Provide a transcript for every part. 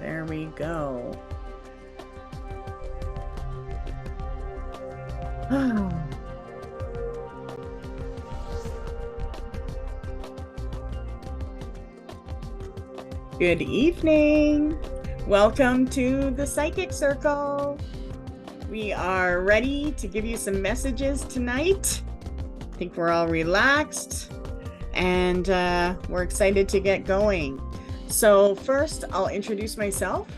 There we go. Good evening. Welcome to the Psychic Circle. We are ready to give you some messages tonight. I think we're all relaxed and we're excited to get going. So first, I'll introduce myself.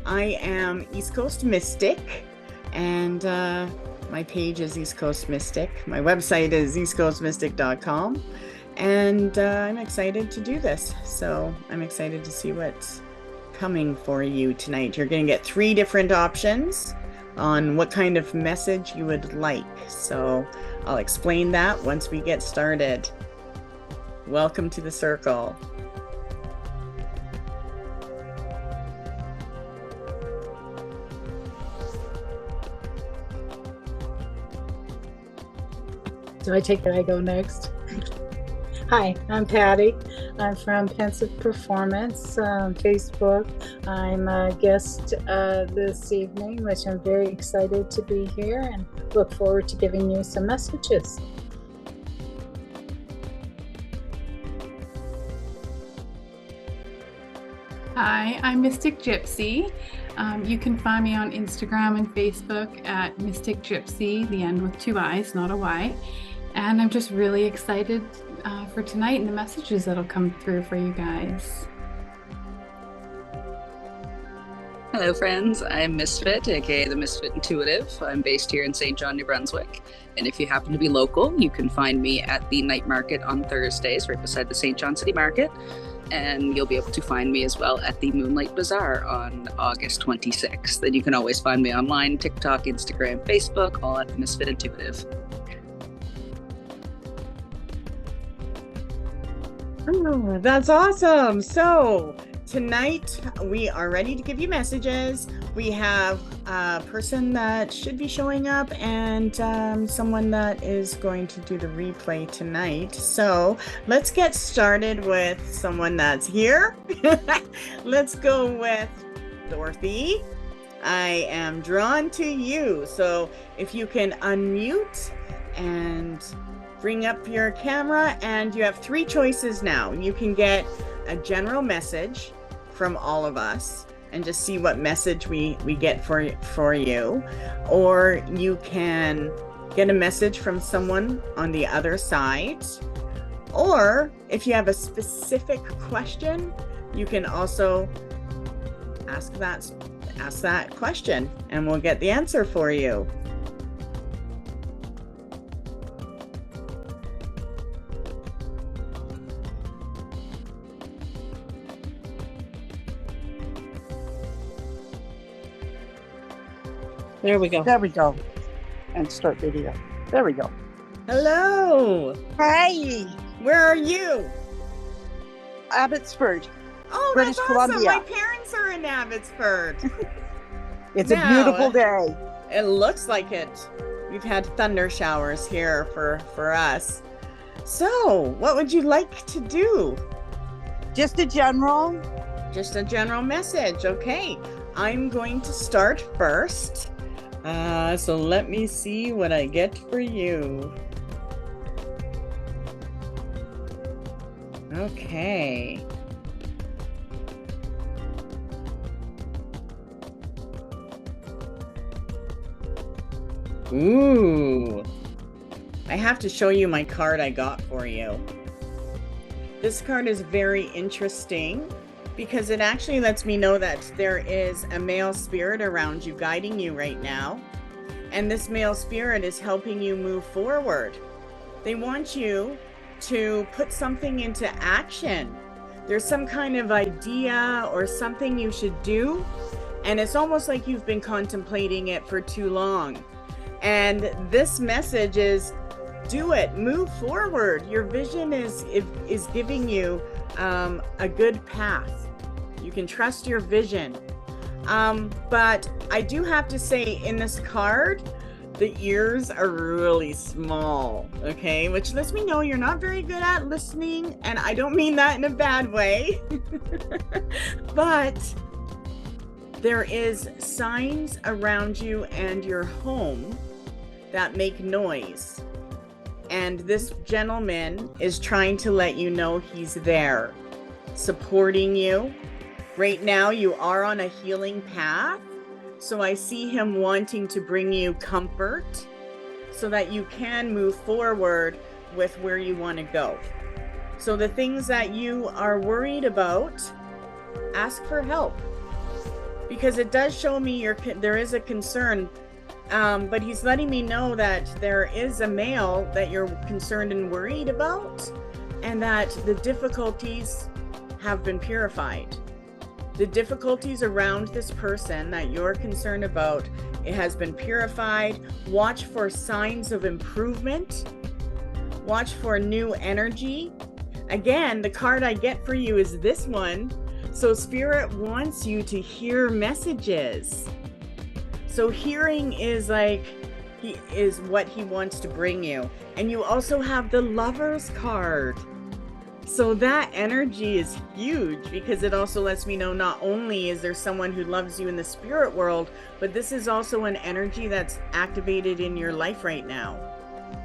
I am East Coast Mystic, and my page is East Coast Mystic. My website is eastcoastmystic.com, and I'm excited to do this. So I'm excited to see what's coming for you tonight. You're going to get 3 different options on what kind of message you would like. So I'll explain that once we get started. Welcome to the circle. Do I take it? I go next. Hi, I'm Patty. I'm from Pensive Performance Facebook. I'm a guest this evening, which I'm very excited to be here and look forward to giving you some messages. Hi, I'm Mystic Gypsy. You can find me on Instagram and Facebook at Mystic Gypsy, the end with 2 I's, not a Y. And I'm just really excited for tonight and the messages that'll come through for you guys. Hello friends, I'm Misfit, aka the Misfit Intuitive. I'm based here in St. John, New Brunswick. And if you happen to be local, you can find me at the night market on Thursdays, right beside the St. John City Market. And you'll be able to find me as well at the Moonlight Bazaar on August 26th. And you can always find me online, TikTok, Instagram, Facebook, all at the Misfit Intuitive. Oh, that's awesome. So tonight we are ready to give you messages. We have a person that should be showing up and someone that is going to do the replay tonight. So let's get started with someone that's here. Let's go with Dorothy. I am drawn to you. So if you can unmute and bring up your camera, and you have 3 choices now. You can get a general message from all of us and just see what message we get for you, or you can get a message from someone on the other side, or if you have a specific question, you can also ask that question and we'll get the answer for you. There we go. There we go. And start video. There we go. Hello. Hi. Where are you? Abbotsford. Oh, British that's awesome. Columbia. My parents are in Abbotsford. It's a beautiful day. It looks like it. We've had thunder showers here for us. So, what would you like to do? Just a general message. Okay. I'm going to start first. So let me see what I get for you. Okay. Ooh. I have to show you my card I got for you. This card is very interesting because it actually lets me know that there is a male spirit around you guiding you right now. And this male spirit is helping you move forward. They want you to put something into action. There's some kind of idea or something you should do, and it's almost like you've been contemplating it for too long. And this message is, do it, move forward. Your vision is giving you a good path. You can trust your vision. But I do have to say, in this card, the ears are really small, okay? Which lets me know you're not very good at listening, and I don't mean that in a bad way. But There is signs around you and your home that make noise. And this gentleman is trying to let you know he's there, supporting you. Right now, you are on a healing path. So I see him wanting to bring you comfort so that you can move forward with where you want to go. So the things that you are worried about, ask for help. Because it does show me there is a concern, but he's letting me know that there is a male that you're concerned and worried about, and that the difficulties have been purified. The difficulties around this person that you're concerned about, it has been purified. Watch for signs of improvement. Watch for new energy. Again, the card I get for you is this one. So Spirit wants you to hear messages. So hearing is what he wants to bring you. And you also have the Lover's card. So that energy is huge, because it also lets me know not only is there someone who loves you in the spirit world, but this is also an energy that's activated in your life right now.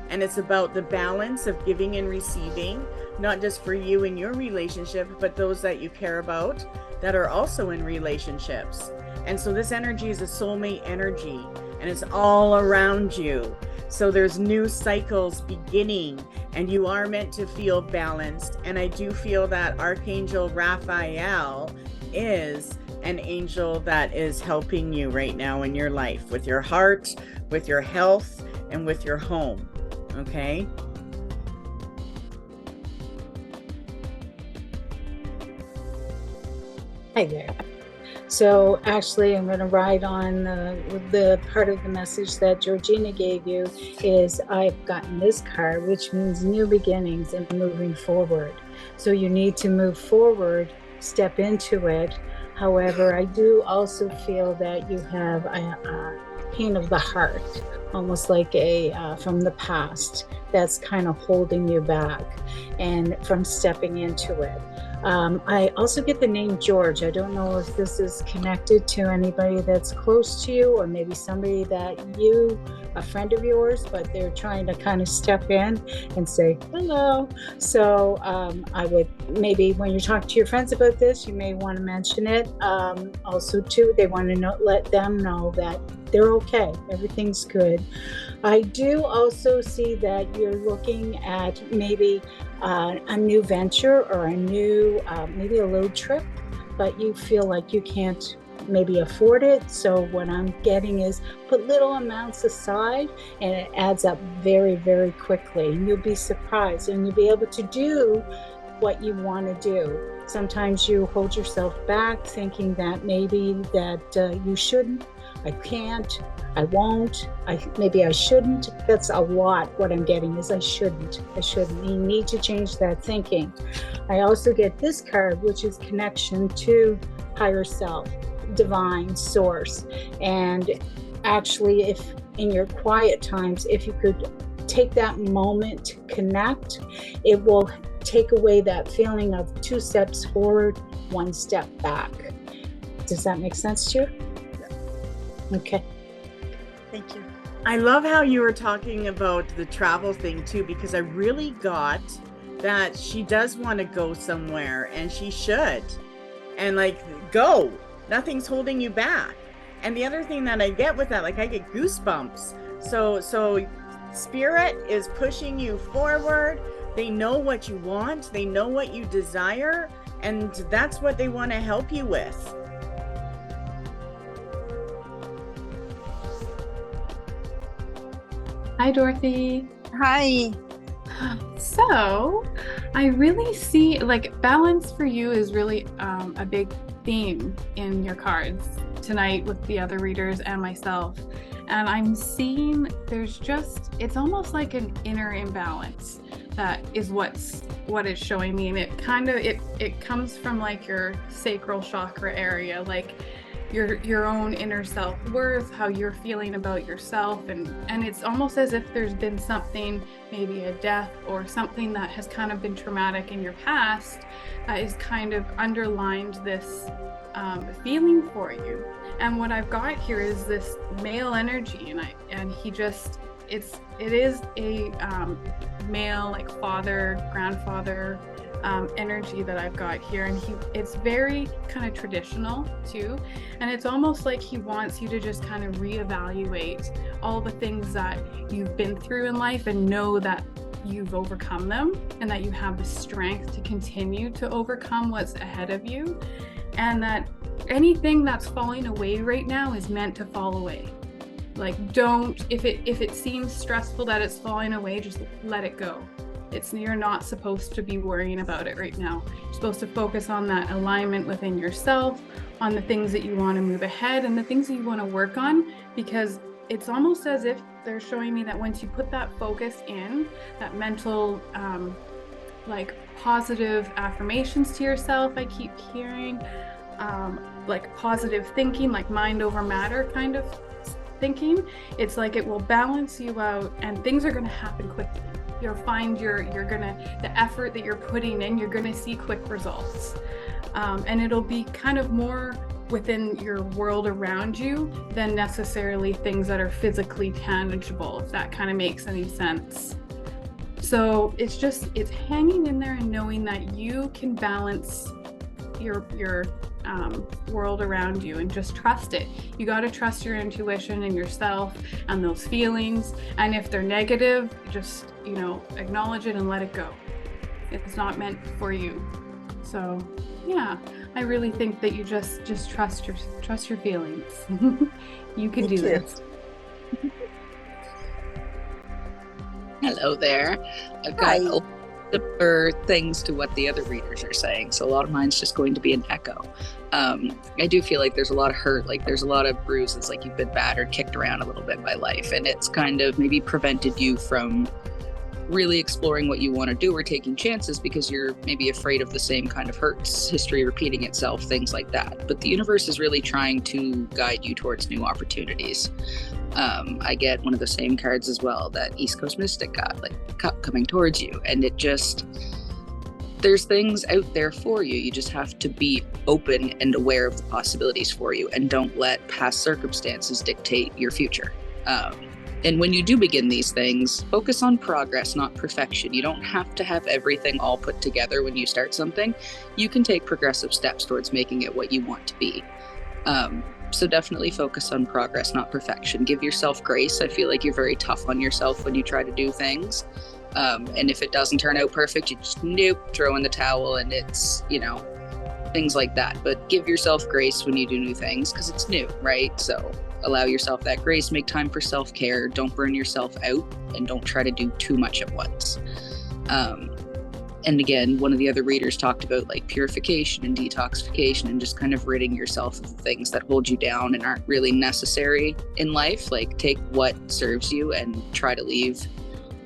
And it's about the balance of giving and receiving, not just for you in your relationship, but those that you care about that are also in relationships. And so this energy is a soulmate energy, and it's all around you. So there's new cycles beginning, and you are meant to feel balanced. And I do feel that Archangel Raphael is an angel that is helping you right now in your life, with your heart, with your health, and with your home. Okay? Hi there. So actually, I'm going to ride on the part of the message that Georgina gave you. Is I've gotten this card, which means new beginnings and moving forward. So you need to move forward, step into it. However, I do also feel that you have a pain of the heart, almost like from the past, that's kind of holding you back and from stepping into it. I also get the name George. I don't know if this is connected to anybody that's close to you, or maybe somebody that a friend of yours, but they're trying to kind of step in and say hello. So I would maybe, when you talk to your friends about this, you may want to mention it. Also too, they want to let them know that they're okay, everything's good. I do also see that you're looking at maybe a new venture, or a new, maybe a little trip, but you feel like you can't maybe afford it. So what I'm getting is put little amounts aside, and it adds up very, very quickly. And you'll be surprised, and you'll be able to do what you want to do. Sometimes you hold yourself back thinking that maybe that you shouldn't, I can't, I won't, maybe I shouldn't. That's a lot. What I'm getting is I shouldn't. You need to change that thinking. I also get this card, which is connection to higher self, divine source. And actually, if in your quiet times, if you could take that moment to connect, it will take away that feeling of 2 steps forward, 1 step back. Does that make sense to you? Okay. Thank you. I love how you were talking about the travel thing too, because I really got that she does want to go somewhere, and she should. And go. Nothing's holding you back. And the other thing that I get with that, I get goosebumps. So Spirit is pushing you forward. They know what you want. They know what you desire. And that's what they want to help you with. Hi, Dorothy. Hi. So I really see balance for you is really a big theme in your cards tonight with the other readers and myself. And I'm seeing it's almost like an inner imbalance that is what it's showing me. And it comes from your sacral chakra area, your own inner self-worth, how you're feeling about yourself, and it's almost as if there's been something, maybe a death or something that has kind of been traumatic in your past that is kind of underlined this feeling for you. And what I've got here is this male energy, and he just, it is a male, like father, grandfather energy that I've got here, and it's very kind of traditional too, and it's almost like he wants you to just kind of reevaluate all the things that you've been through in life and know that you've overcome them and that you have the strength to continue to overcome what's ahead of you, and that anything that's falling away right now is meant to fall away. Like, don't, if it seems stressful that it's falling away, just let it go. You're not supposed to be worrying about it right now. You're supposed to focus on that alignment within yourself, on the things that you want to move ahead and the things that you want to work on, because it's almost as if they're showing me that once you put that focus in, that mental, like positive affirmations to yourself, I keep hearing, like positive thinking, like mind over matter kind of thinking, it's like it will balance you out and things are going to happen quickly. You'll find the effort that you're putting in, you're gonna see quick results. And it'll be kind of more within your world around you than necessarily things that are physically tangible, if that kind of makes any sense. So it's hanging in there and knowing that you can balance your world around you and just trust it. You got to trust your intuition and yourself and those feelings, and if they're negative, just acknowledge it and let it go. It's not meant for you. So yeah, I really think that you just trust your feelings. You can do this. Hello there. I've got similar things to what the other readers are saying, so a lot of mine's just going to be an echo. I do feel like there's a lot of hurt, like there's a lot of bruises, like you've been battered, kicked around a little bit by life, and it's kind of maybe prevented you from really exploring what you want to do or taking chances because you're maybe afraid of the same kind of hurts, history repeating itself, things like that. But the universe is really trying to guide you towards new opportunities. I get one of the same cards as well that East Coast Mystic got, like cup coming towards you, and there's things out there for you. You just have to be open and aware of the possibilities for you, and don't let past circumstances dictate your future. And when you do begin these things, focus on progress, not perfection. You don't have to have everything all put together when you start something. You can take progressive steps towards making it what you want to be. So definitely focus on progress, not perfection. Give yourself grace. I feel like you're very tough on yourself when you try to do things. And if it doesn't turn out perfect, you just throw in the towel, and it's, things like that. But give yourself grace when you do new things because it's new, right? So allow yourself that grace, make time for self-care, don't burn yourself out, and don't try to do too much at once. And again, one of the other readers talked about like purification and detoxification and just kind of ridding yourself of the things that hold you down and aren't really necessary in life. Like take what serves you and try to leave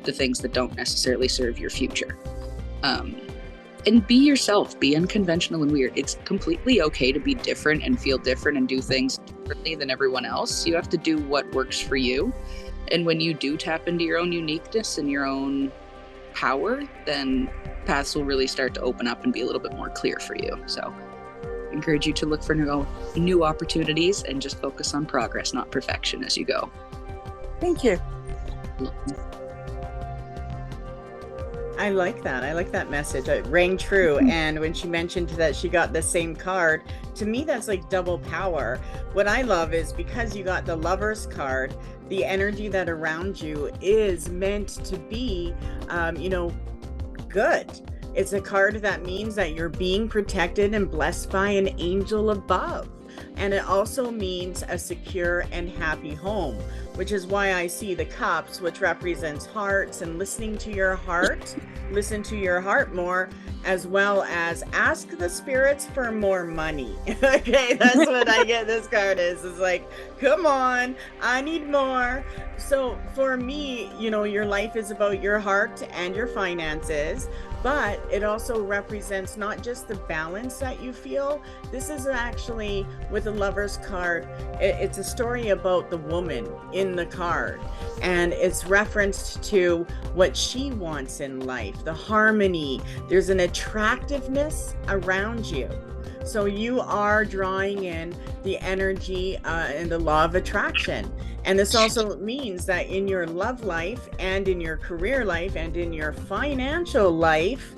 the things that don't necessarily serve your future. And be yourself, be unconventional and weird. It's completely okay to be different and feel different and do things differently than everyone else. You have to do what works for you. And when you do tap into your own uniqueness and your own power, then paths will really start to open up and be a little bit more clear for you. So I encourage you to look for new opportunities and just focus on progress, not perfection as you go. Thank you. I like that message. It rang true. And when she mentioned that she got the same card, to me, that's like double power. What I love is because you got the Lover's card, the energy that around you is meant to be, good. It's a card that means that you're being protected and blessed by an angel above. And it also means a secure and happy home, which is why I see the cups, which represents hearts and listening to your heart. Listen to your heart more, as well as ask the spirits for more money. Okay, that's what I get this card is like, come on, I need more. So for me, your life is about your heart and your finances, but it also represents not just the balance that you feel. This is actually, with the Lover's card, it's a story about the woman in the card, and it's referenced to what she wants in life, the harmony. There's an attractiveness around you. So you are drawing in the energy and the law of attraction. And this also means that in your love life and in your career life and in your financial life,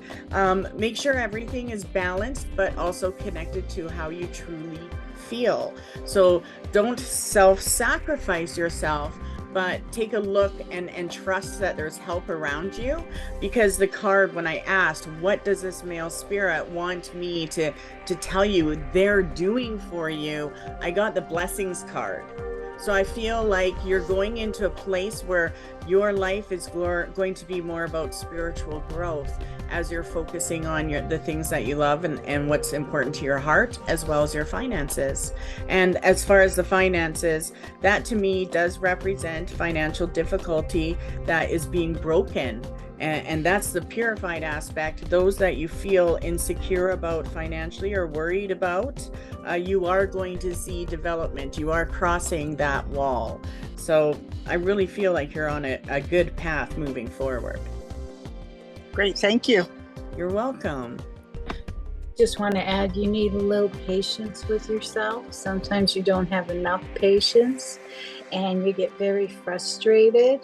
make sure everything is balanced, but also connected to how you truly feel. So don't self-sacrifice yourself, but take a look and trust that there's help around you. Because the card, when I asked, what does this male spirit want me to tell you they're doing for you, I got the blessings card. So I feel like you're going into a place where your life is going to be more about spiritual growth as you're focusing on the things that you love and what's important to your heart, as well as your finances. And as far as the finances, that to me does represent financial difficulty that is being broken. And that's the purified aspect. Those that you feel insecure about financially or worried about, you are going to see development. You are crossing that wall. So I really feel like you're on a good path moving forward. Great, thank you. You're welcome. Just want to add, you need a little patience with yourself. Sometimes you don't have enough patience and you get very frustrated.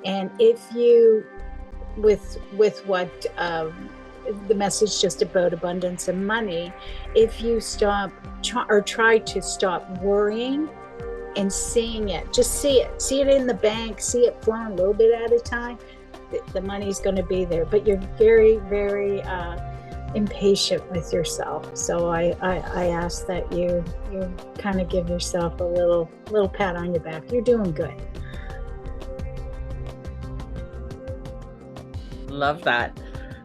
And if you, with what the message just about abundance and money, if you try to stop worrying and seeing it, just see it in the bank, see it flowing a little bit at a time, the money's going to be there. But you're very, very impatient with yourself. So I ask that you kind of give yourself a little pat on your back. You're doing good. Love that.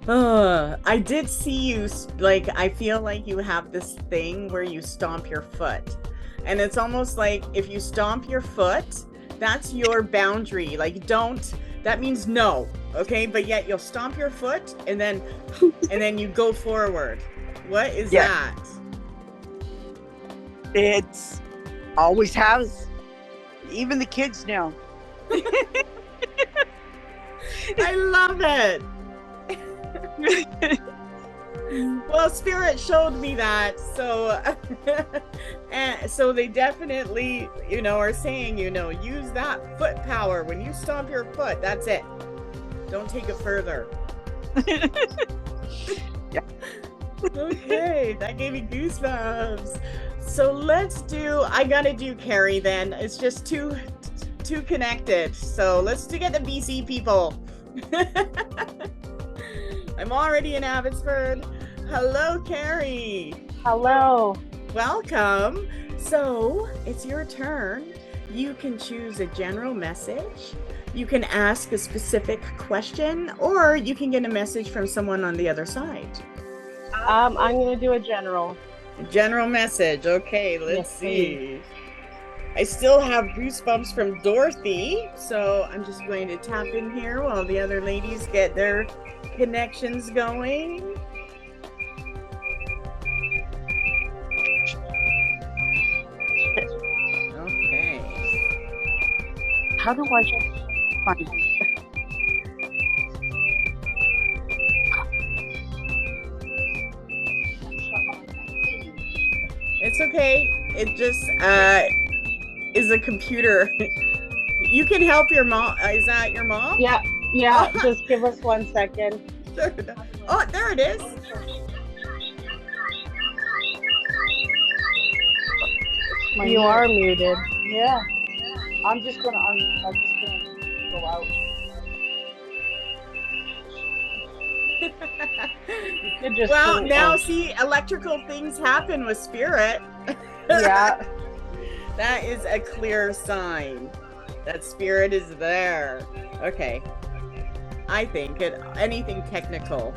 I did see you, like, I feel like you have this thing where you stomp your foot. And it's almost like if you stomp your foot, that's your boundary. Like, that means no, okay? But yet you'll stomp your foot and then you go forward. What is that? It's always has. Even the kids know. I love it. Well, Spirit showed me that, so and so they definitely, are saying, use that foot power. When you stomp your foot, that's it. Don't take it further. Yeah. Okay, that gave me goosebumps. So I gotta do Carrie then. It's just too connected. So let's get the BC people. I'm already in Abbotsford. Hello, Carrie. Hello. Welcome. So it's your turn. You can choose a general message. You can ask a specific question, or you can get a message from someone on the other side. I'm going to do a general. General message. Okay, let's see. Please. I still have goosebumps from Dorothy, so I'm just going to tap in here while the other ladies get their connections going. Okay. How do I find it? It's okay. It just is a computer. You can help your mom. Is that your mom? Yeah, just give us 1 second. Oh, there it is. You are muted. Yeah. I'm just gonna go out. You could just Well, now see, electrical things happen with Spirit. Yeah. That is a clear sign that Spirit is there. Okay. I think anything technical.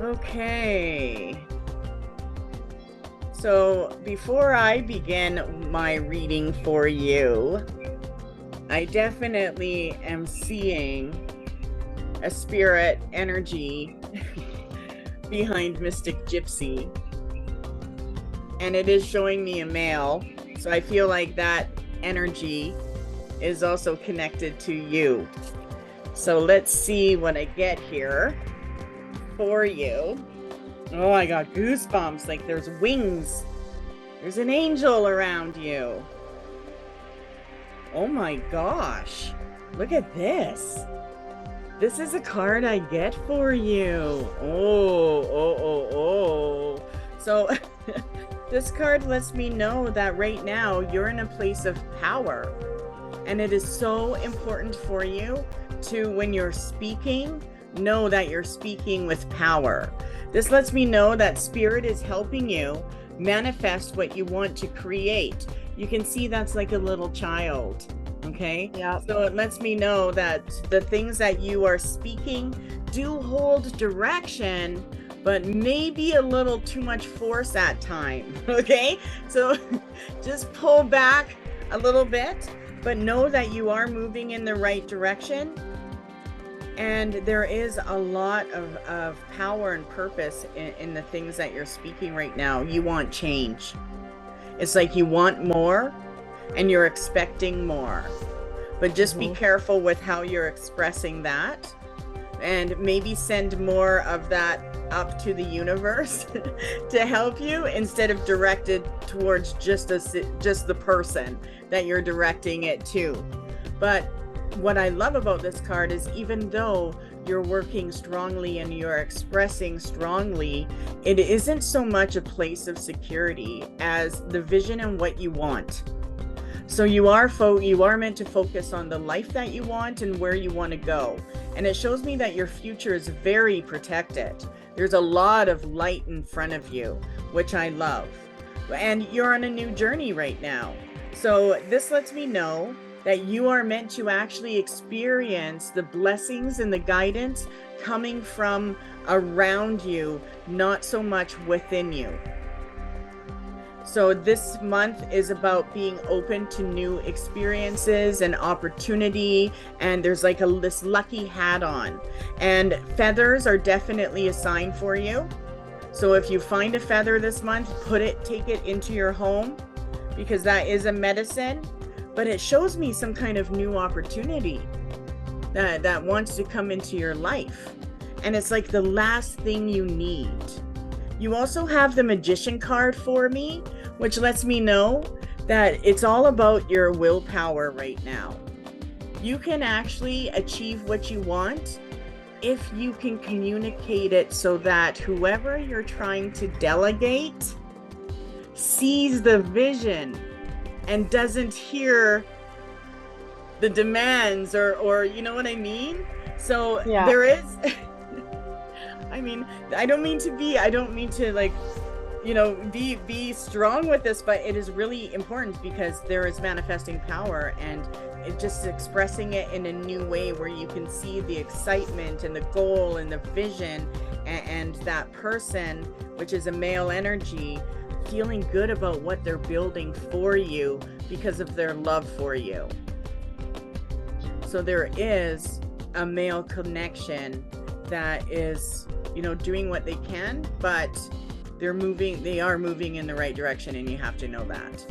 Okay. So before I begin my reading for you, I definitely am seeing a spirit energy behind Mystic Gypsy. And it is showing me a male. So I feel like that energy is also connected to you. So let's see what I get here for you. Oh, I got goosebumps. Like there's wings. There's an angel around you. Oh my gosh. Look at this. This is a card I get for you. Oh. So this card lets me know that right now you're in a place of power. And it is so important for you to, when you're speaking, know that you're speaking with power. This lets me know that Spirit is helping you manifest what you want to create. You can see that's like a little child. Okay. Yeah. So it lets me know that the things that you are speaking do hold direction, but maybe a little too much force at time. Okay. So just pull back a little bit, but know that you are moving in the right direction. And there is a lot of power and purpose in the things that you're speaking right now. You want change. It's like you want more and you're expecting more. But just be careful with how you're expressing that, and maybe send more of that up to the universe to help you, instead of directed towards just the person that you're directing it to. But what I love about this card is, even though you're working strongly and you're expressing strongly, it isn't so much a place of security as the vision and what you want. So you are meant to focus on the life that you want and where you want to go. And it shows me that your future is very protected. There's a lot of light in front of you, which I love. And you're on a new journey right now. So this lets me know that you are meant to actually experience the blessings and the guidance coming from around you, not so much within you. So this month is about being open to new experiences and opportunity. And there's like this lucky hat on, and feathers are definitely a sign for you. So if you find a feather this month, take it into your home, because that is a medicine. But it shows me some kind of new opportunity that wants to come into your life. And it's like the last thing you need. You also have the Magician card for me, which lets me know that it's all about your willpower right now. You can actually achieve what you want if you can communicate it so that whoever you're trying to delegate sees the vision and doesn't hear the demands, or you know what I mean? So Yeah. there is I mean, I don't mean to like, be strong with this, but it is really important, because there is manifesting power, and it just expressing it in a new way where you can see the excitement and the goal and the vision, and that person, which is a male energy, feeling good about what they're building for you because of their love for you. So there is a male connection that is, doing what they can, but they are moving in the right direction, and you have to know that.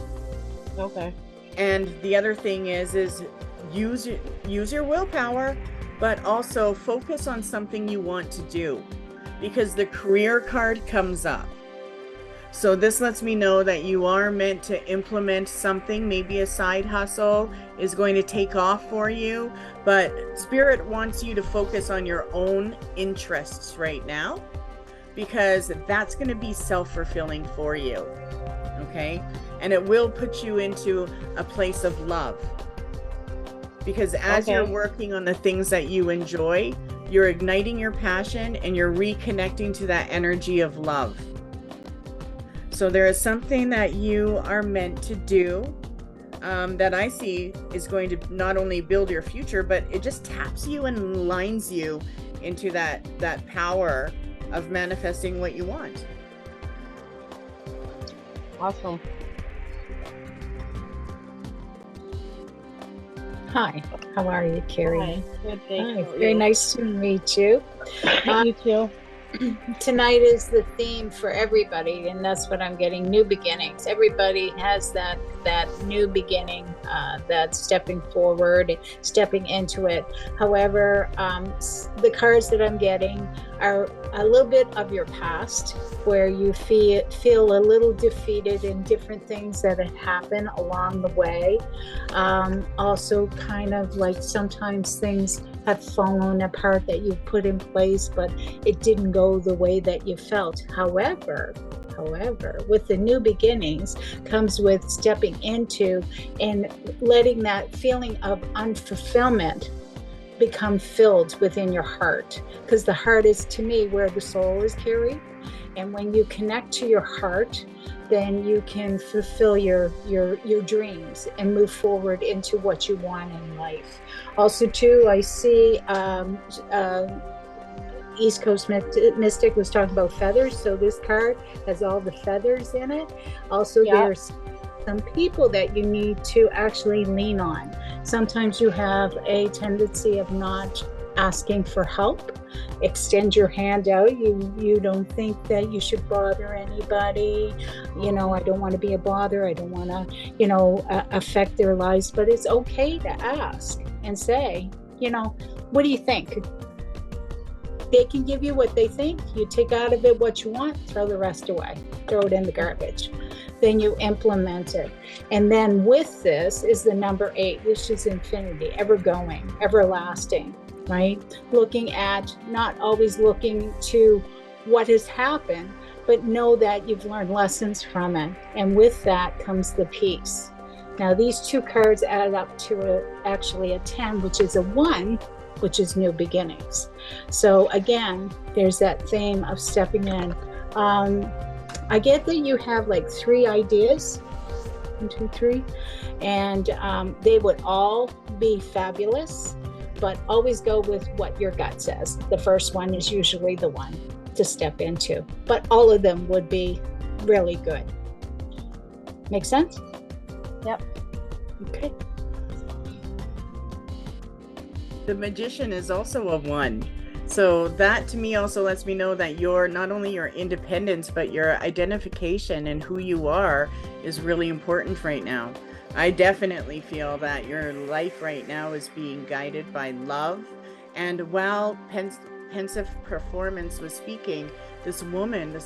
Okay. And the other thing is use your willpower, but also focus on something you want to do, because the career card comes up. So this lets me know that you are meant to implement something. Maybe a side hustle is going to take off for you, but Spirit wants you to focus on your own interests right now, because that's going to be self-fulfilling for you. Okay? And it will put you into a place of love, because as you're working on the things that you enjoy, you're igniting your passion and you're reconnecting to that energy of love. So there is something that you are meant to do that I see is going to not only build your future, but it just taps you and lines you into that power of manifesting what you want. Awesome. Hi, how are you, Carrie? Hi. Good, thank Hi, you. very nice to meet you. You too. tonight is the theme for everybody, and that's what I'm getting. New beginnings. Everybody has that new beginning, that stepping forward, stepping into it. However, the cards that I'm getting are a little bit of your past, where you feel a little defeated in different things that have happened along the way. Also, kind of like sometimes things have fallen apart that you've put in place, but it didn't go the way that you felt. However, with the new beginnings comes with stepping into and letting that feeling of unfulfillment become filled within your heart, because the heart is, to me, where the soul is carried. And when you connect to your heart, then you can fulfill your dreams and move forward into what you want in life. Also, too, I see East Coast Mystic was talking about feathers, so this card has all the feathers in it. Also, there's some people that you need to actually lean on. Sometimes you have a tendency of not asking for help. Extend your hand out. You don't think that you should bother anybody. I don't want to be a bother. I don't want to, affect their lives. But it's okay to ask and say, what do you think? They can give you what they think. You take out of it what you want, throw the rest away, throw it in the garbage. Then you implement it. And then with this is the number 8, which is infinity, ever going, everlasting, right? Looking at, not always looking to what has happened, but know that you've learned lessons from it. And with that comes the peace. Now, these two cards add up to actually a 10, which is a 1, which is new beginnings. So again, there's that theme of stepping in. I get that you have like 3 ideas, 1, 2, 3, and they would all be fabulous, but always go with what your gut says. The first one is usually the one to step into, but all of them would be really good. Make sense? Yep. Okay. The Magician is also a 1. So that to me also lets me know that not only your independence, but your identification and who you are is really important right now. I definitely feel that your life right now is being guided by love. And while Pensive Performance was speaking, this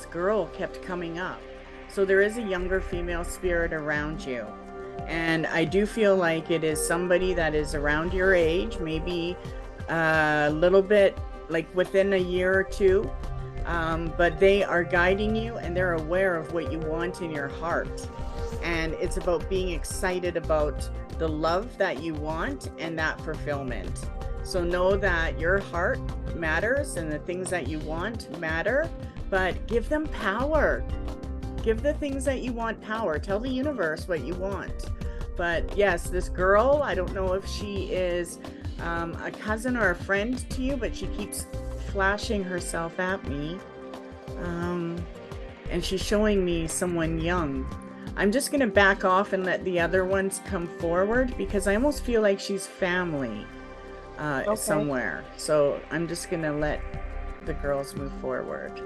girl kept coming up. So there is a younger female spirit around you. And I do feel like it is somebody that is around your age, maybe a little bit like within a year or 2, but they are guiding you and they're aware of what you want in your heart. And it's about being excited about the love that you want and that fulfillment. So know that your heart matters and the things that you want matter, but give them power. Give the things that you want power. Tell the universe what you want. But yes, this girl, I don't know if she is a cousin or a friend to you, but she keeps flashing herself at me. And she's showing me someone young. I'm just going to back off and let the other ones come forward because I almost feel like she's family somewhere. So I'm just going to let the girls move forward.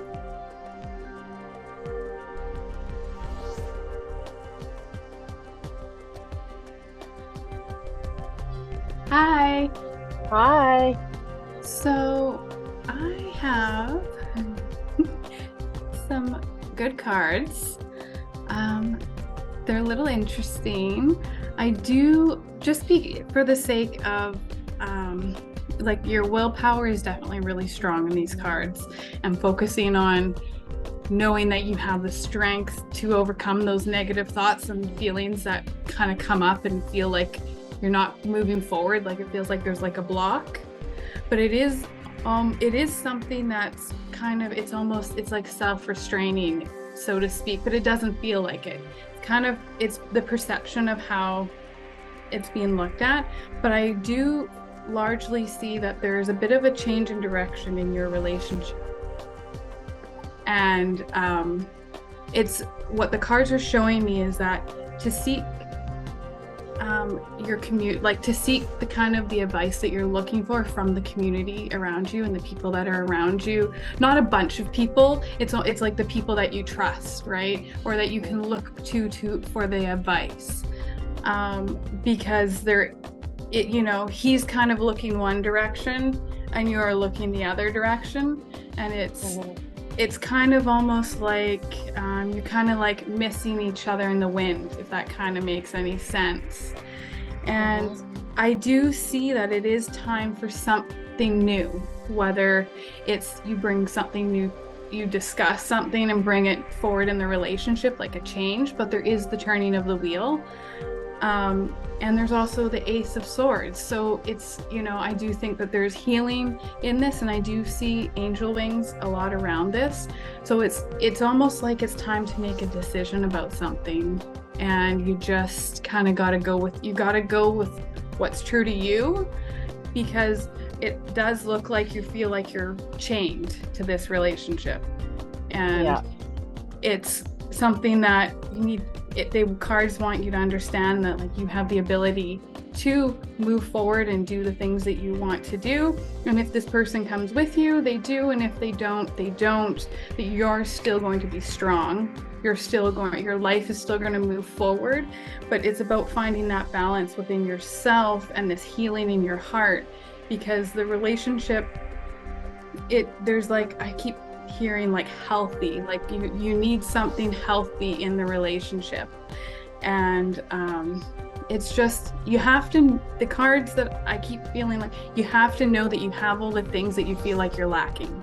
Hi. Hi. So I have some good cards. They're a little interesting. I do, just for the sake of like, your willpower is definitely really strong in these cards, and focusing on knowing that you have the strength to overcome those negative thoughts and feelings that kind of come up and feel like you're not moving forward, like it feels like there's like a block. But it is something that's kind of, it's like self-restraining, so to speak, but it doesn't feel like it. It's the perception of how it's being looked at. But I do largely see that there's a bit of a change in direction in your relationship. And it's what the cards are showing me is that to seek your commute, like to seek the kind of the advice that you're looking for from the community around you and the people that are around you. Not a bunch of people. It's like the people that you trust, right? Or that you can look to for the advice. Because he's kind of looking one direction and you're looking the other direction, and it's kind of almost like you're kind of like missing each other in the wind, if that kind of makes any sense. And I do see that it is time for something new, whether it's you bring something new, you discuss something and bring it forward in the relationship, like a change, but there is the turning of the wheel. And there's also the Ace of Swords. So it's, I do think that there's healing in this, and I do see angel wings a lot around this. So it's almost like it's time to make a decision about something, and you just kind of got to go with what's true to you, because it does look like you feel like you're chained to this relationship. And it's something that you need. The cards want you to understand that like you have the ability to move forward and do the things that you want to do. And if this person comes with you, they do. And if they don't, they don't. That you're still going to be strong. Your life is still going to move forward. But it's about finding that balance within yourself and this healing in your heart, because the relationship, there's like, I keep hearing like healthy, like you need something healthy in the relationship. And it's just, you have to, the cards that I keep feeling like, you have to know that you have all the things that you feel like you're lacking,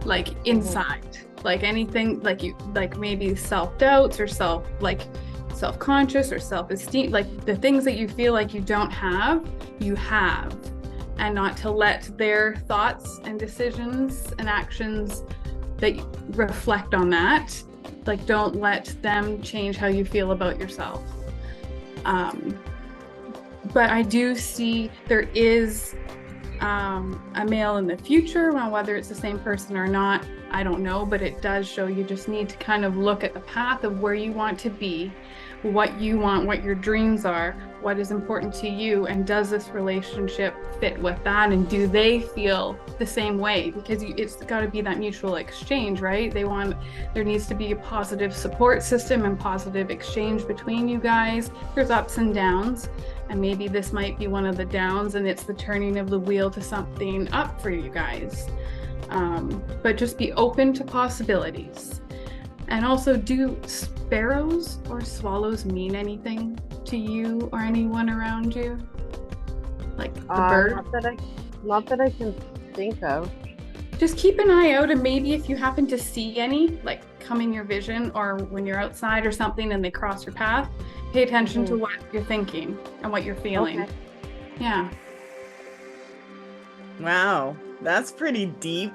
like inside, like anything, like maybe self-doubts or self-conscious or self-esteem, like the things that you feel like you don't have, you have. And not to let their thoughts and decisions and actions that reflect on that, like don't let them change how you feel about yourself. But I do see there is a male in the future. Well, whether it's the same person or not, I don't know, but it does show you just need to kind of look at the path of where you want to be, what you want, what your dreams are, what is important to you, and does this relationship fit with that, and do they feel the same way? Because it's got to be that mutual exchange, right? There needs to be a positive support system and positive exchange between you guys. There's ups and downs, and maybe this might be one of the downs, and it's the turning of the wheel to something up for you guys. But just be open to possibilities. And also, do sparrows or swallows mean anything to you or anyone around you? Like the bird? Not that I can think of. Just keep an eye out, and maybe if you happen to see any, like come in your vision or when you're outside or something and they cross your path, pay attention to what you're thinking and what you're feeling. Okay. Yeah. Wow, that's pretty deep.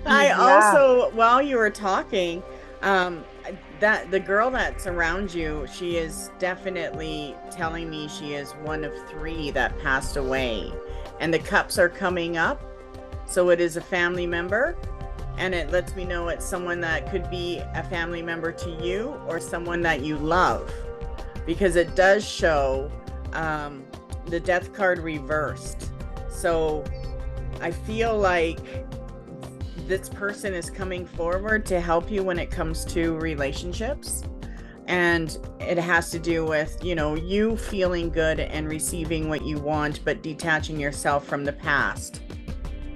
I also, while you were talking, that the girl that's around you, she is definitely telling me she is one of 3 that passed away, and the cups are coming up, so it is a family member, and it lets me know it's someone that could be a family member to you or someone that you love, because it does show the death card reversed. So I feel like this person is coming forward to help you when it comes to relationships, and it has to do with you feeling good and receiving what you want, but detaching yourself from the past.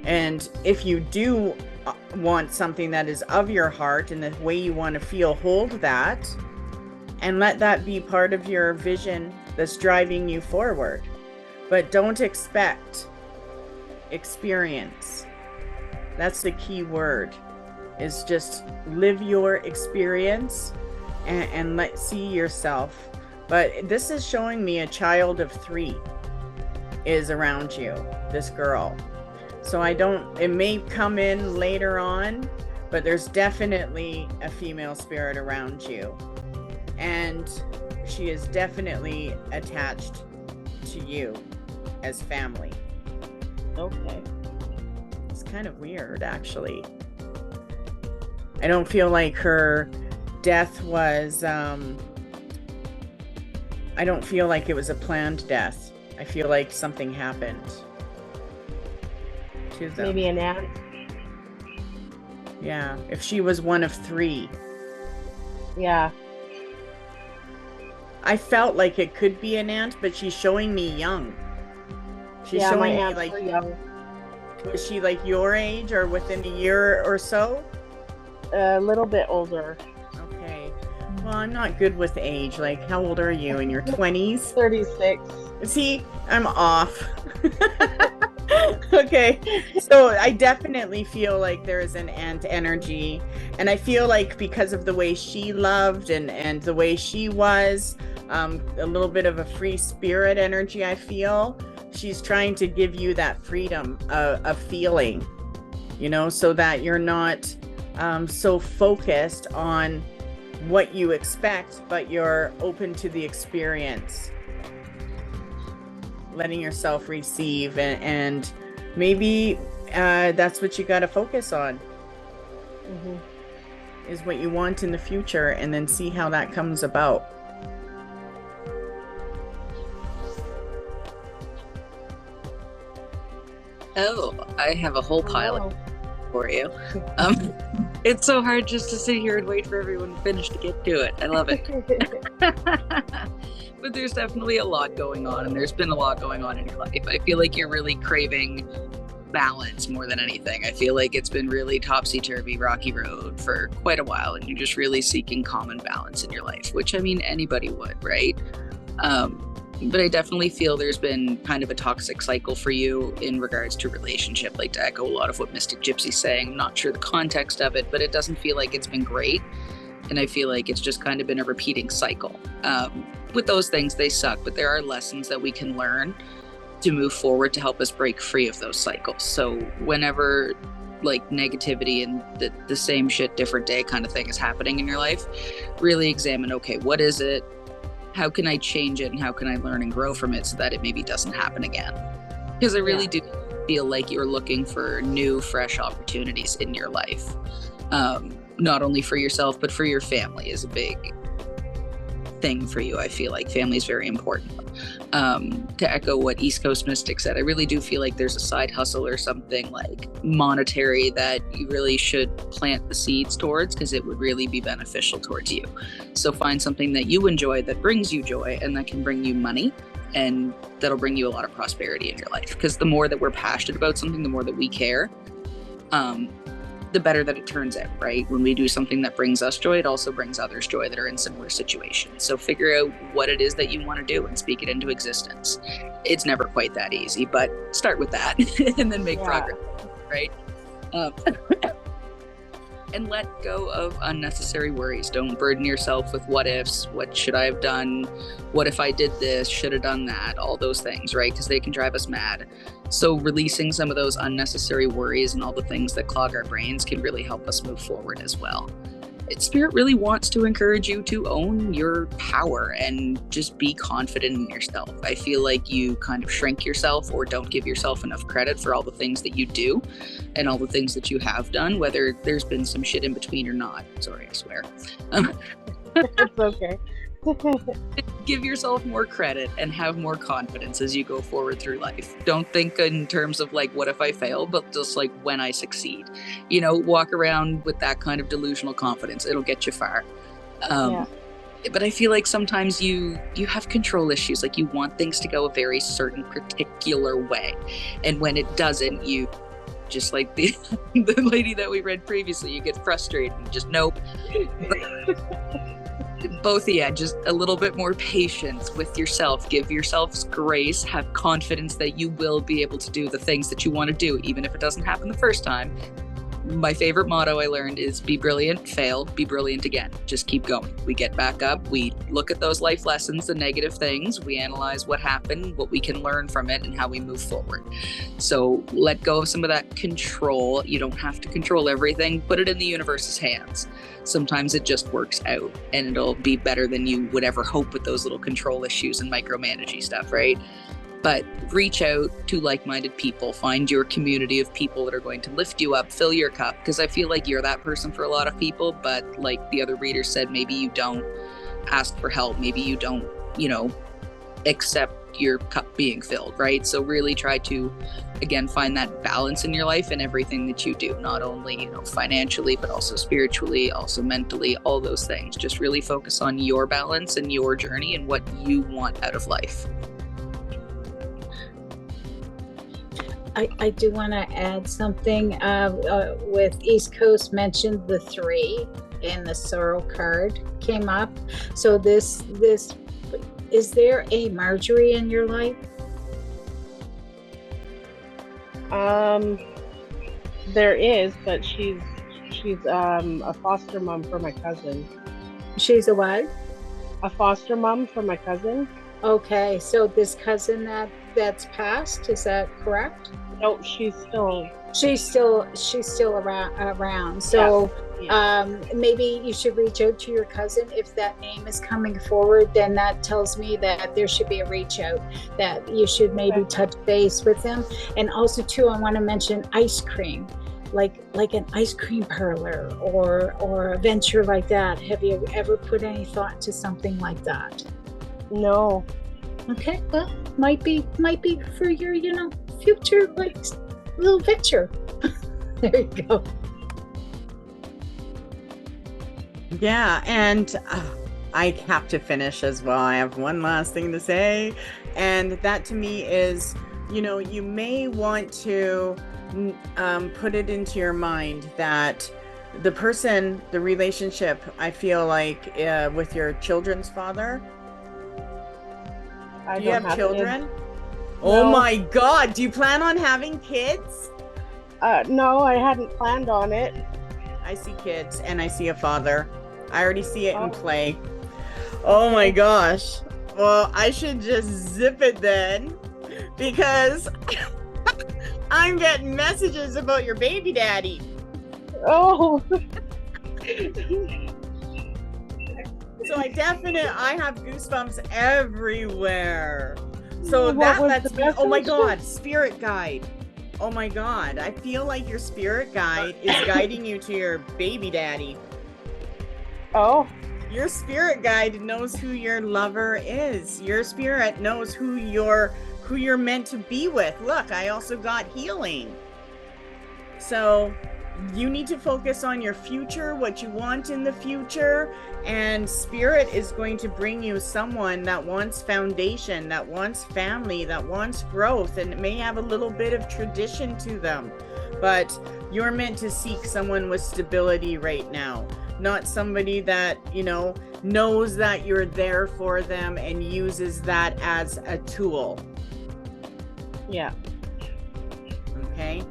And if you do want something that is of your heart and the way you want to feel, hold that and let that be part of your vision that's driving you forward, but don't expect experience. That's the key word, is just live your experience and see yourself. But this is showing me a child of 3 is around you, this girl. So it may come in later on, but there's definitely a female spirit around you. And she is definitely attached to you as family. Okay. It's kind of weird, actually. I don't feel like her death was I don't feel like it was a planned death. I feel like something happened to them. Maybe an aunt. Yeah, if she was one of 3. Yeah. I felt like it could be an aunt, but she's showing me young. She's Yeah, my showing me aunts like, were young. was she like your age or within a year or so? A little bit older. Okay. Well, I'm not good with age. Like, how old are you? In your 20s? 36. See, I'm off. Okay, so I definitely feel like there is an aunt energy, and I feel like because of the way she loved and the way she was, a little bit of a free spirit energy, I feel she's trying to give you that freedom of feeling, you know, so that you're not so focused on what you expect, but you're open to the experience, letting yourself receive, and maybe that's what you got to focus on, is what you want in the future, and then see how that comes about. Oh, I have a whole pile for you. It's so hard just to sit here and wait for everyone to finish to get to it. I love it. But there's definitely a lot going on, and there's been a lot going on in your life. I feel like you're really craving balance more than anything. I feel like it's been really topsy-turvy, rocky road for quite a while, and you're just really seeking calm and balance in your life, which, I mean, anybody would, right? But I definitely feel there's been kind of a toxic cycle for you in regards to relationship, like to echo a lot of what Mystic Gypsy's saying. I'm not sure the context of it, but it doesn't feel like it's been great. And I feel like it's just kind of been a repeating cycle. With those things, they suck, but there are lessons that we can learn to move forward to help us break free of those cycles. So whenever like negativity and the same shit, different day kind of thing is happening in your life, really examine, okay, what is it? How can I change it, and how can I learn and grow from it so that it maybe doesn't happen again? Because I really do feel like you're looking for new, fresh opportunities in your life. Not only for yourself, but for your family is a big thing for you. I feel like family is very important. To echo what East Coast Mystic said, I really do feel like there's a side hustle or something like monetary that you really should plant the seeds towards, because it would really be beneficial towards you. So find something that you enjoy, that brings you joy, and that can bring you money, and that'll bring you a lot of prosperity in your life. Because the more that we're passionate about something, the more that we care, the better that it turns out, right? When we do something that brings us joy, it also brings others joy that are in similar situations. So figure out what it is that you want to do and speak it into existence. It's never quite that easy, but start with that and then make progress, right? And let go of unnecessary worries. Don't burden yourself with what ifs. What should I have done? What if I did this? Should have done that? All those things, right? Because they can drive us mad. So releasing some of those unnecessary worries and all the things that clog our brains can really help us move forward as well. Spirit really wants to encourage you to own your power and just be confident in yourself. I feel like you kind of shrink yourself or don't give yourself enough credit for all the things that you do and all the things that you have done, whether there's been some shit in between or not. Sorry, I swear. It's okay. Give yourself more credit and have more confidence as you go forward through life. Don't think in terms of like, what if I fail, but just like when I succeed. You know, walk around with that kind of delusional confidence. It'll get you far. But I feel like sometimes you have control issues. Like you want things to go a very certain particular way. And when it doesn't, you just like the lady that we read previously, you get frustrated and just nope. Both of you, just a little bit more patience with yourself. Give yourselves grace. Have confidence that you will be able to do the things that you want to do, even if it doesn't happen the first time. My favorite motto I learned is be brilliant, fail, be brilliant again. Just keep going. We get back up. We look at those life lessons, the negative things. We analyze what happened, what we can learn from it, and how we move forward. So let go of some of that control. You don't have to control everything. Put it in the universe's hands. Sometimes it just works out and it'll be better than you would ever hope with those little control issues and micromanaging stuff, right? But reach out to like-minded people. Find your community of people that are going to lift you up, fill your cup, because I feel like you're that person for a lot of people, but like the other reader said, maybe you don't ask for help. Maybe you don't, accept your cup being filled, right? So really try to, again, find that balance in your life and everything that you do, not only, you know, financially, but also spiritually, also mentally, all those things. Just really focus on your balance and your journey and what you want out of life. I do want to add something with East Coast mentioned the 3 and the sorrow card came up. So this is there a Marjorie in your life? There is, but she's a foster mom for my cousin. She's a what? A foster mom for my cousin. Okay, so this cousin that's passed, is that correct? No, she's still. She's still around. So maybe you should reach out to your cousin. If that name is coming forward, then that tells me that there should be a reach out, that you should maybe touch base with them. And also too, I want to mention ice cream, like an ice cream parlor or a venture like that. Have you ever put any thought to something like that? No. Okay, well, might be for your, you know, future, like, little picture. There you go. Yeah, and I have to finish as well. I have one last thing to say, and that to me is, you know, you may want to put it into your mind that the relationship, I feel like with your children's father. Do you have children? Kids. Oh No. my God! Do you plan on having kids? No, I hadn't planned on it. I see kids and I see a father. I already see it in play. Oh my gosh. Well, I should just zip it then, because I'm getting messages about your baby daddy. Oh. So I have goosebumps everywhere. So What that was lets the me, oh my message? God, spirit guide. Oh my God, I feel like your spirit guide is guiding you to your baby daddy. Oh. Your spirit guide knows who your lover is. Your spirit knows who you're meant to be with. Look, I also got healing. So you need to focus on your future, what you want in the future, and spirit is going to bring you someone that wants foundation, that wants family, that wants growth, and it may have a little bit of tradition to them, but you're meant to seek someone with stability right now, not somebody that, you know, knows that you're there for them and uses that as a tool. Yeah. Okay.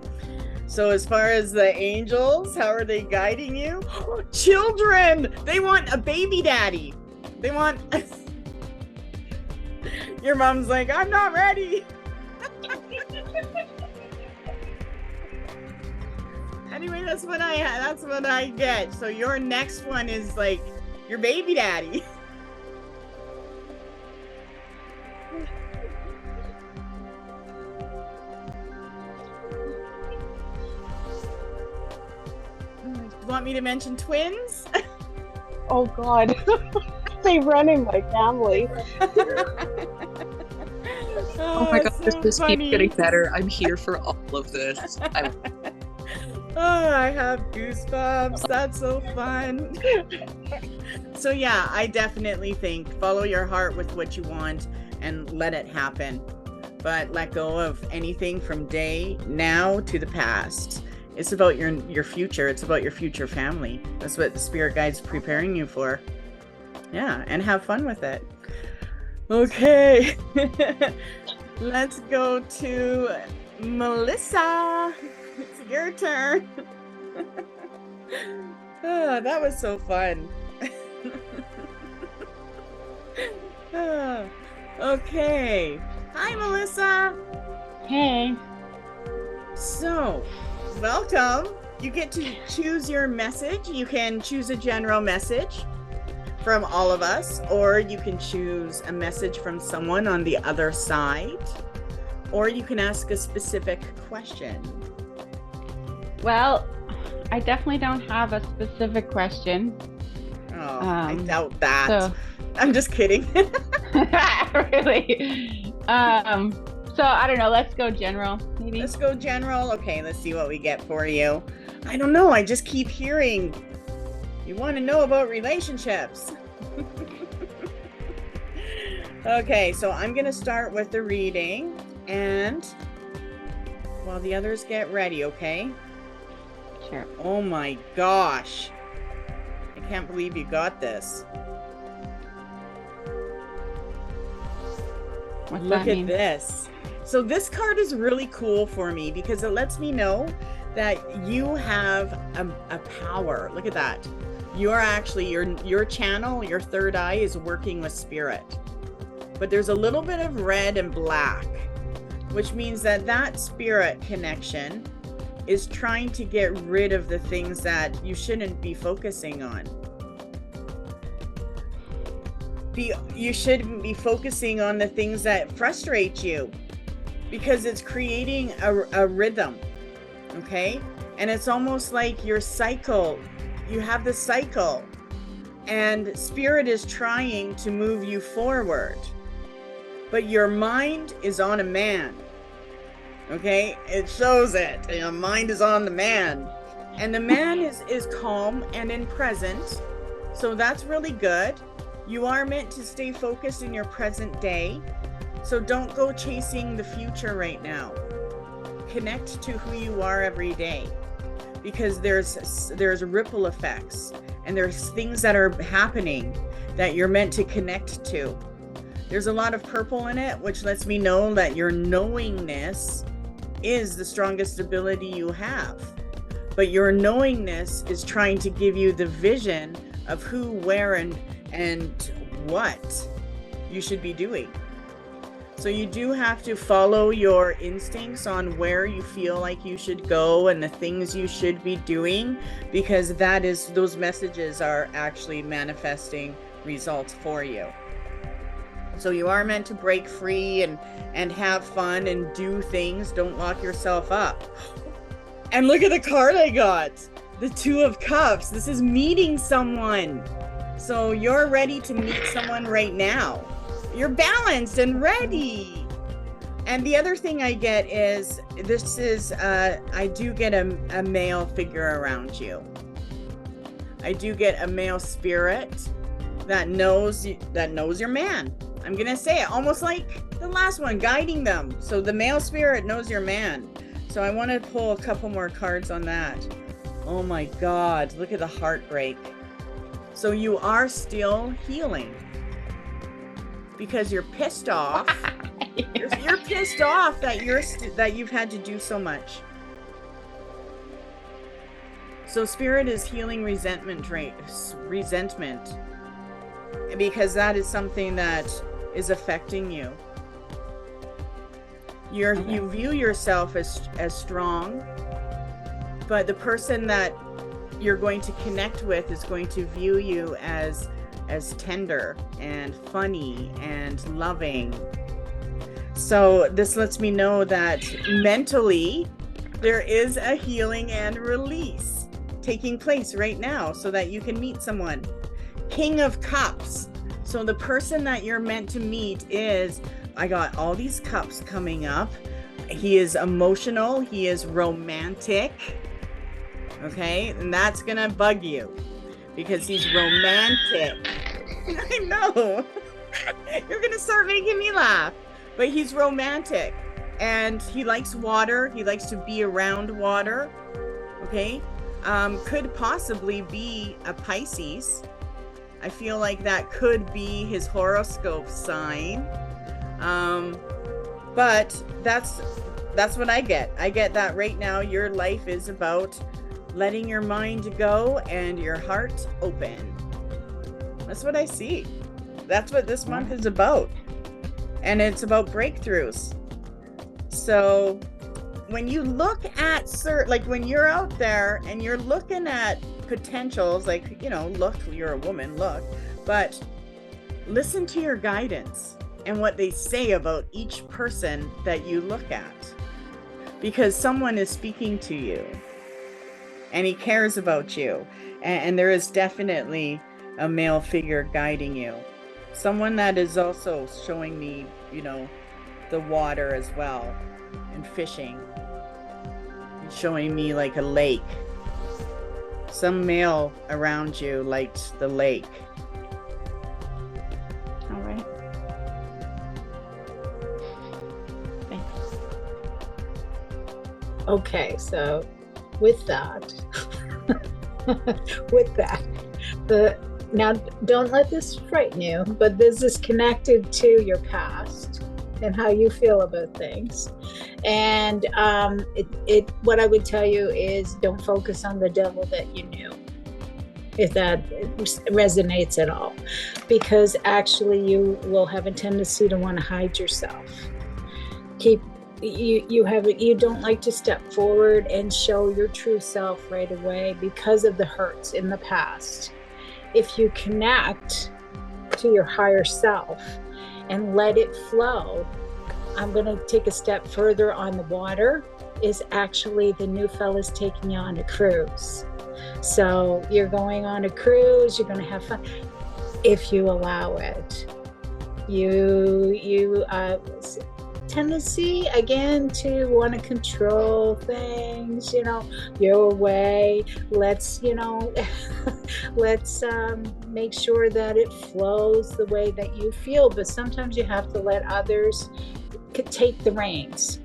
So as far as the angels, how are they guiding you? Children! They want a baby daddy. They want... Your mom's like, I'm not ready. Anyway, that's what I get. So your next one is like your baby daddy. You want me to mention twins? Oh God. They run in my family. Oh my God, this so just funny. keeps getting better. I'm here for all of this. I have goosebumps. That's so fun. So yeah, I definitely think follow your heart with what you want and let it happen. But let go of anything from now to the past. It's about your future. It's about your future family. That's what the spirit guide's preparing you for. Yeah, and have fun with it. Okay. Let's go to Melissa. It's your turn. Oh, that was so fun. Oh, okay. Hi, Melissa. Hey. So, welcome. You get to choose your message. You can choose a general message from all of us, or you can choose a message from someone on the other side, or you can ask a specific question. Well, I definitely don't have a specific question. Oh, I doubt that. So I'm just kidding. Really. So I don't know. Let's go general, maybe. Let's go general. Okay, let's see what we get for you. I don't know. I just keep hearing you want to know about relationships. Okay, so I'm going to start with the reading, and while the others get ready, okay? Sure. Oh my gosh. I can't believe you got this. What's Look that at mean? this. So this card is really cool for me because it lets me know that you have a power. Look at that. You're actually, your channel, your third eye is working with spirit. But there's a little bit of red and black, which means that that spirit connection is trying to get rid of the things that you shouldn't be focusing on. You shouldn't be focusing on the things that frustrate you, because it's creating a rhythm, okay? And it's almost like your cycle. You have the cycle, and spirit is trying to move you forward. But your mind is on a man, okay? It shows it. Your mind is on the man. And the man is calm and in present. So that's really good. You are meant to stay focused in your present day. So don't go chasing the future right now. Connect to who you are every day. Because there's ripple effects, and there's things that are happening that you're meant to connect to. There's a lot of purple in it, which lets me know that your knowingness is the strongest ability you have. But your knowingness is trying to give you the vision of who, where, and what you should be doing. So you do have to follow your instincts on where you feel like you should go and the things you should be doing, because those messages are actually manifesting results for you. So you are meant to break free and have fun and do things. Don't lock yourself up. And look at the card I got. The Two of Cups. This is meeting someone. So you're ready to meet someone right now. You're balanced and ready. And the other thing I get is, I do get a male figure around you. I do get a male spirit that knows your man. I'm gonna say it almost like the last one, guiding them. So the male spirit knows your man. So I want to pull a couple more cards on that. Oh my God, look at the heartbreak. So you are still healing because you're pissed off. You're pissed off that you've had to do so much. So spirit is healing resentment, because that is something that is affecting you. You view yourself as strong, but the person that you're going to connect with is going to view you as tender and funny and loving. So this lets me know that mentally there is a healing and release taking place right now so that you can meet someone. King of Cups. So the person that you're meant to meet is, I got all these cups coming up. He is emotional. He is romantic. Okay, and that's gonna bug you because he's romantic. I know. You're gonna start making me laugh. But he's romantic and he likes water. He likes to be around water. Okay, could possibly be a Pisces. I feel like that could be his horoscope sign. But that's what I get. I get that right now your life is about letting your mind go and your heart open. That's what I see. That's what this month is about. And it's about breakthroughs. So when you look at when you're out there and you're looking at potentials, like, look, you're a woman, look, but listen to your guidance and what they say about each person that you look at, because someone is speaking to you and he cares about you, and there is definitely a male figure guiding you. Someone that is also showing me, the water as well and fishing. It's showing me like a lake. Some male around you liked the lake. All right. Thanks. Okay, so with that, now don't let this frighten you, but this is connected to your past and how you feel about things. And what I would tell you is don't focus on the devil that you knew, if that resonates at all, because actually you will have a tendency to want to hide yourself. You don't like to step forward and show your true self right away because of the hurts in the past. If you connect to your higher self and let it flow, I'm going to take a step further on the water, is actually the new fella's taking you on a cruise. So you're going on a cruise, you're going to have fun if you allow it. You tendency again to want to control things, your way. Let's make sure that it flows the way that you feel, but sometimes you have to let others take the reins,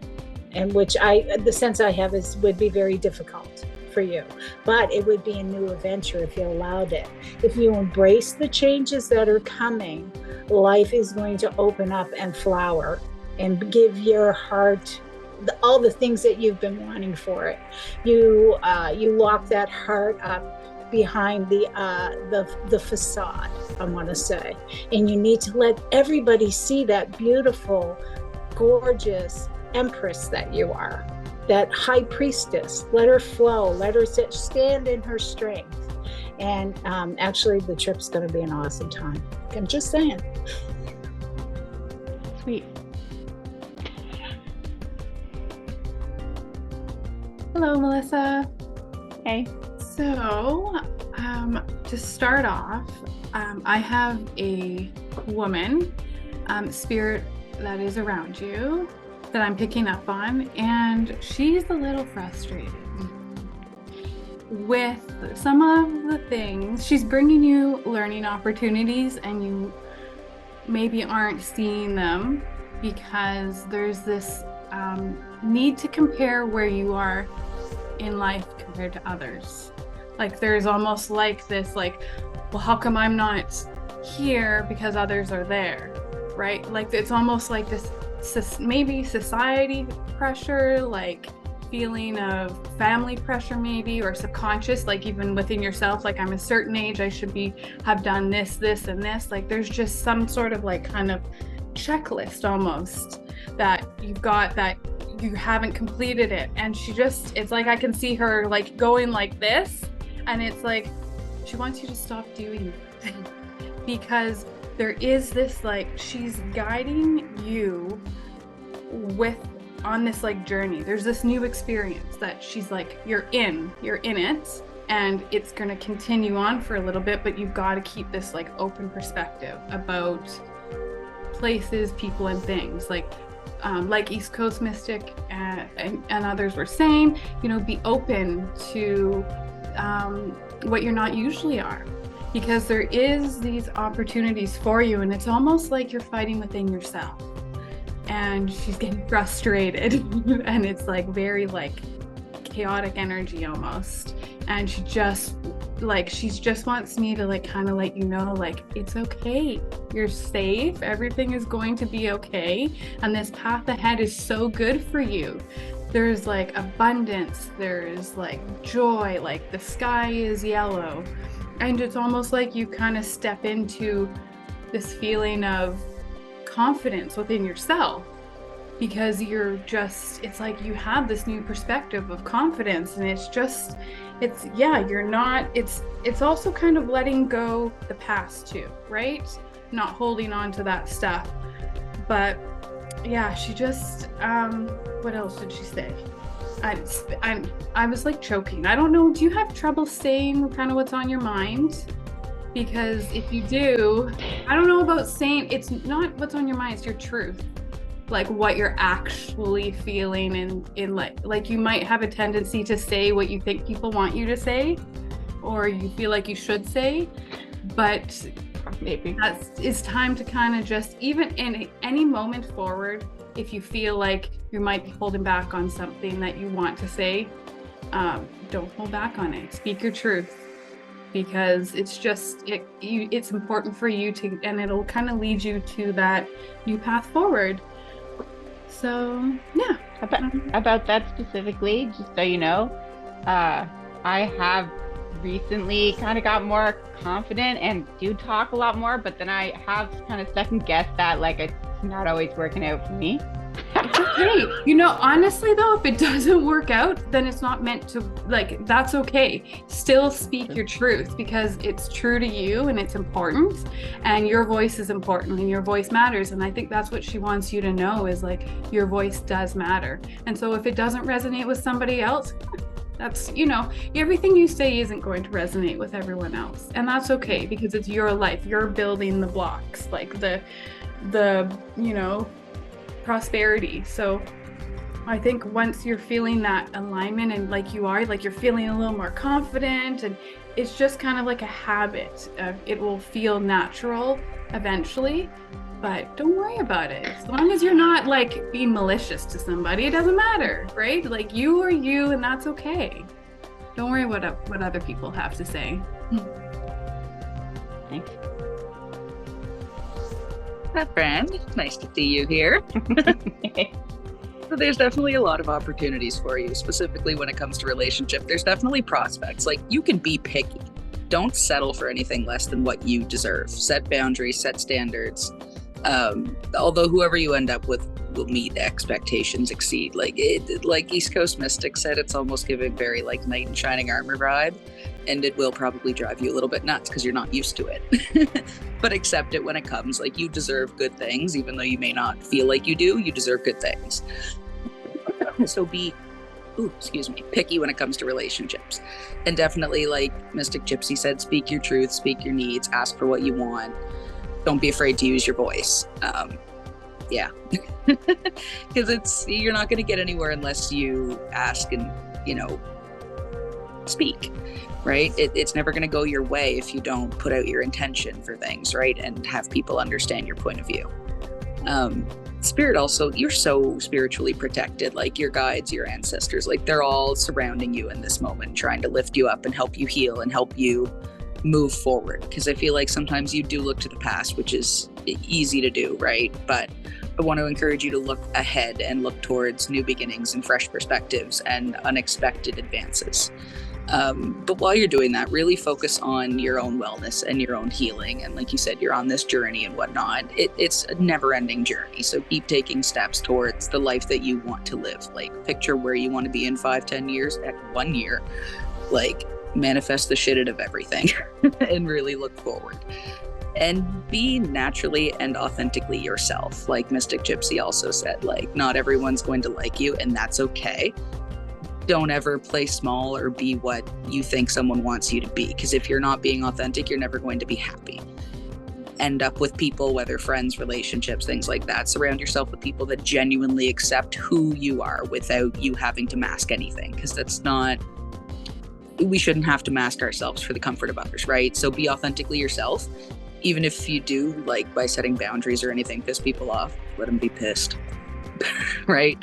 and the sense I have would be very difficult for you, but it would be a new adventure if you allowed it. If you embrace the changes that are coming, life is going to open up and flower and give your heart all the things that you've been wanting for it. You lock that heart up behind the facade, I want to say, and you need to let everybody see that beautiful, gorgeous empress that you are, that high priestess. Let her flow, let her stand in her strength. And actually the trip's going to be an awesome time. I'm just saying. Sweet. Hello, Melissa. Hey. So, to start off, I have a woman, spirit that is around you that I'm picking up on, and she's a little frustrated with some of the things. She's bringing you learning opportunities, and you maybe aren't seeing them because there's this need to compare where you are in life compared to others. Like there's almost like this, like, well, how come I'm not here because others are there, right? Like it's almost like this maybe society pressure, like feeling of family pressure maybe, or subconscious, like even within yourself, like I'm a certain age, I should have done this and this. Like there's just some sort of like kind of checklist almost that you've got that you haven't completed it. And it's like I can see her like going like this, and it's like she wants you to stop doing it because there is this, like, she's guiding you on this like journey. There's this new experience that she's like, you're in it, and it's going to continue on for a little bit, but you've got to keep this like open perspective about places, people, and things. Like East Coast Mystic and others were saying, be open to what you're not usually are, because there is these opportunities for you, and it's almost like you're fighting within yourself. And she's getting frustrated and it's like very like chaotic energy almost, and she just wants me to like kind of let you know, like, it's okay, you're safe, everything is going to be okay, and this path ahead is so good for you. There's like abundance, there's like joy, like the sky is yellow, and it's almost like you kind of step into this feeling of confidence within yourself, because it's like you have this new perspective of confidence, and it's also kind of letting go the past too, right? Not holding on to that stuff. But yeah, she just what else did she say? I was like choking. I don't know, do you have trouble saying kind of what's on your mind? Because if you do, I don't know about saying, it's not what's on your mind, it's your truth. Like what you're actually feeling, and in like you might have a tendency to say what you think people want you to say, or you feel like you should say, but Maybe. it's time to kind of just, even in any moment forward, if you feel like you might be holding back on something that you want to say, don't hold back on it. Speak your truth, because it's important for you to, and it'll kind of lead you to that new path forward. So yeah. About that specifically, just so you know, I have recently kind of got more confident and do talk a lot more, but then I have kind of second guessed that, like, it's not always working out for me. It's okay. You know, honestly though, if it doesn't work out, then it's not meant to, like, that's okay. Still speak your truth, because it's true to you and it's important, and your voice is important and your voice matters. And I think that's what she wants you to know, is like, your voice does matter. And so if it doesn't resonate with somebody else, that's, you know, everything you say isn't going to resonate with everyone else. And that's okay, because it's your life. You're building the blocks, like the, you know, prosperity. So I think once you're feeling that alignment, and like you are, like you're feeling a little more confident, and it's just kind of like a habit. It will feel natural eventually, but don't worry about it. As long as you're not like being malicious to somebody, it doesn't matter, right? Like, you are you, and that's okay. Don't worry what other people have to say. Thanks. Hi, friend. Nice to see you here. So there's definitely a lot of opportunities for you, specifically when it comes to relationship. There's definitely prospects. Like, you can be picky. Don't settle for anything less than what you deserve. Set boundaries, set standards. Although whoever you end up with will meet expectations, exceed. Like East Coast Mystic said, it's almost giving very like knight in shining armor vibe, and it will probably drive you a little bit nuts because you're not used to it. But accept it when it comes. Like, you deserve good things, even though you may not feel like you do. You deserve good things. So be picky when it comes to relationships. And definitely, like Mystic Gypsy said, speak your truth, speak your needs, ask for what you want. Don't be afraid to use your voice. Yeah, because you're not going to get anywhere unless you ask and, you know, speak, right? It's never going to go your way if you don't put out your intention for things, right? And have people understand your point of view. Spirit also, you're so spiritually protected, like your guides, your ancestors, like they're all surrounding you in this moment, trying to lift you up and help you heal and help you move forward. Because I feel like sometimes you do look to the past, which is easy to do, right? But I want to encourage you to look ahead and look towards new beginnings and fresh perspectives and unexpected advances. But while you're doing that, really focus on your own wellness and your own healing. And like you said, you're on this journey and whatnot. It's a never-ending journey. So keep taking steps towards the life that you want to live. Like, picture where you want to be in 5-10 years, at 1 year. Like, manifest the shit out of everything and really look forward. And be naturally and authentically yourself. Like Mystic Gypsy also said, like, not everyone's going to like you, and that's okay. Don't ever play small or be what you think someone wants you to be, because if you're not being authentic, you're never going to be happy. End up with people, whether friends, relationships, things like that. Surround yourself with people that genuinely accept who you are without you having to mask anything, because that's not, we shouldn't have to mask ourselves for the comfort of others, right? So be authentically yourself. Even if you do, like, by setting boundaries or anything, piss people off, let them be pissed. Right?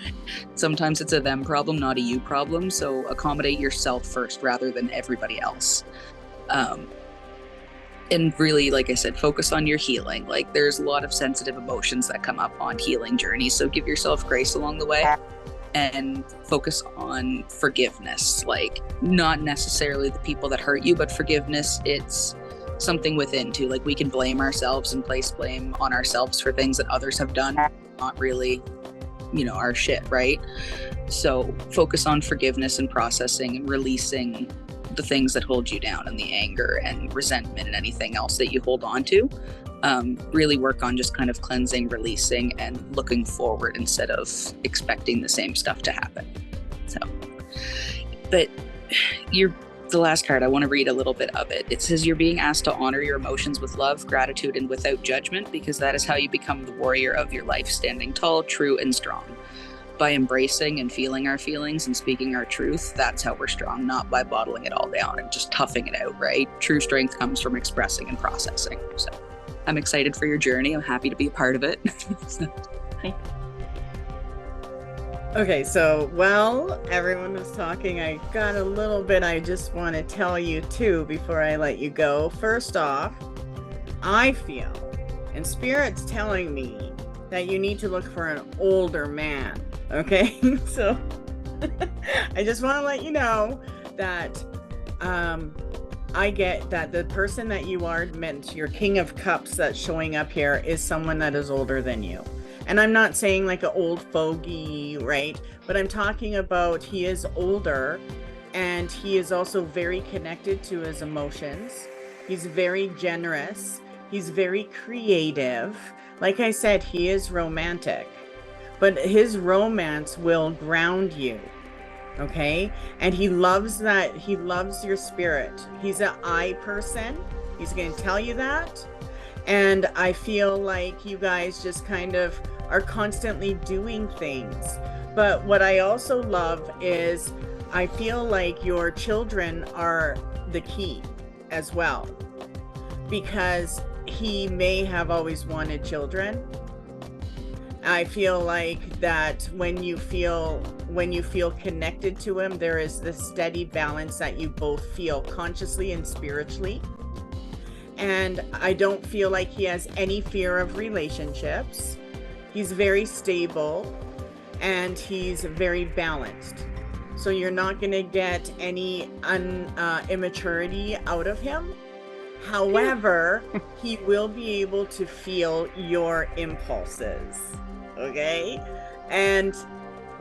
Sometimes it's a them problem, not a you problem. So accommodate yourself first rather than everybody else. And really, like I said, focus on your healing. Like, there's a lot of sensitive emotions that come up on healing journeys. So give yourself grace along the way and focus on forgiveness. Like, not necessarily the people that hurt you, but forgiveness, it's something within too. Like, we can blame ourselves and place blame on ourselves for things that others have done, not really, you know, our shit, right? So focus on forgiveness and processing and releasing the things that hold you down, and the anger and resentment and anything else that you hold on to. Really work on just kind of cleansing, releasing, and looking forward instead of expecting the same stuff to happen. So, but The last card, I want to read a little bit of it. It says you're being asked to honor your emotions with love, gratitude, and without judgment, because that is how you become the warrior of your life, standing tall, true, and strong. By embracing and feeling our feelings and speaking our truth, that's how we're strong, not by bottling it all down and just toughing it out, right? True strength comes from expressing and processing. So I'm excited for your journey. I'm happy to be a part of it. Okay, so while everyone was talking, I got a little bit I just want to tell you too before I let you go. First off, I feel, and Spirit's telling me, that you need to look for an older man. Okay, so I just want to let you know that I get that the person that you are meant, your King of Cups that's showing up here, is someone that is older than you. And I'm not saying like an old fogey, right? But I'm talking about he is older, and he is also very connected to his emotions. He's very generous. He's very creative. Like I said, he is romantic, but his romance will ground you. Okay? And he loves that. He loves your spirit. He's an I person. He's going to tell you that. And I feel like you guys just kind of are constantly doing things. But what I also love is I feel like your children are the key as well, because he may have always wanted children. I feel like that when you feel connected to him, there is this steady balance that you both feel consciously and spiritually. And I don't feel like he has any fear of relationships. He's very stable and he's very balanced. So you're not going to get any immaturity out of him. However, he will be able to feel your impulses. Okay? And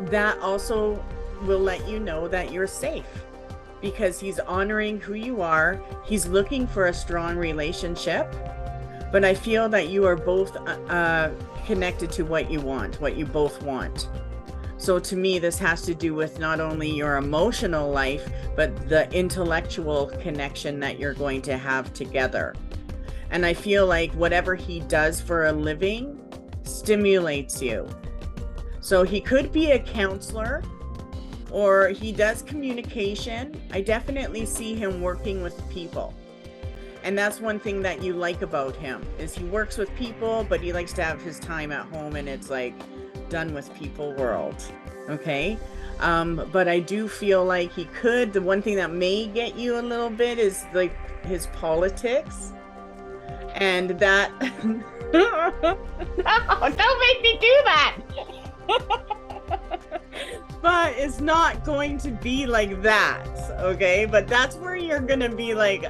that also will let you know that you're safe, because he's honoring who you are. He's looking for a strong relationship, but I feel that you are both connected to what you want, what you both want. So to me, this has to do with not only your emotional life, but the intellectual connection that you're going to have together. And I feel like whatever he does for a living stimulates you. So he could be a counselor, or he does communication. I definitely see him working with people. And that's one thing that you like about him, is he works with people, but he likes to have his time at home, and it's like done with people world. Okay. But I do feel like he could, the one thing that may get you a little bit is like his politics, and that No, don't make me do that. But it's not going to be like that, okay? But that's where you're gonna be like,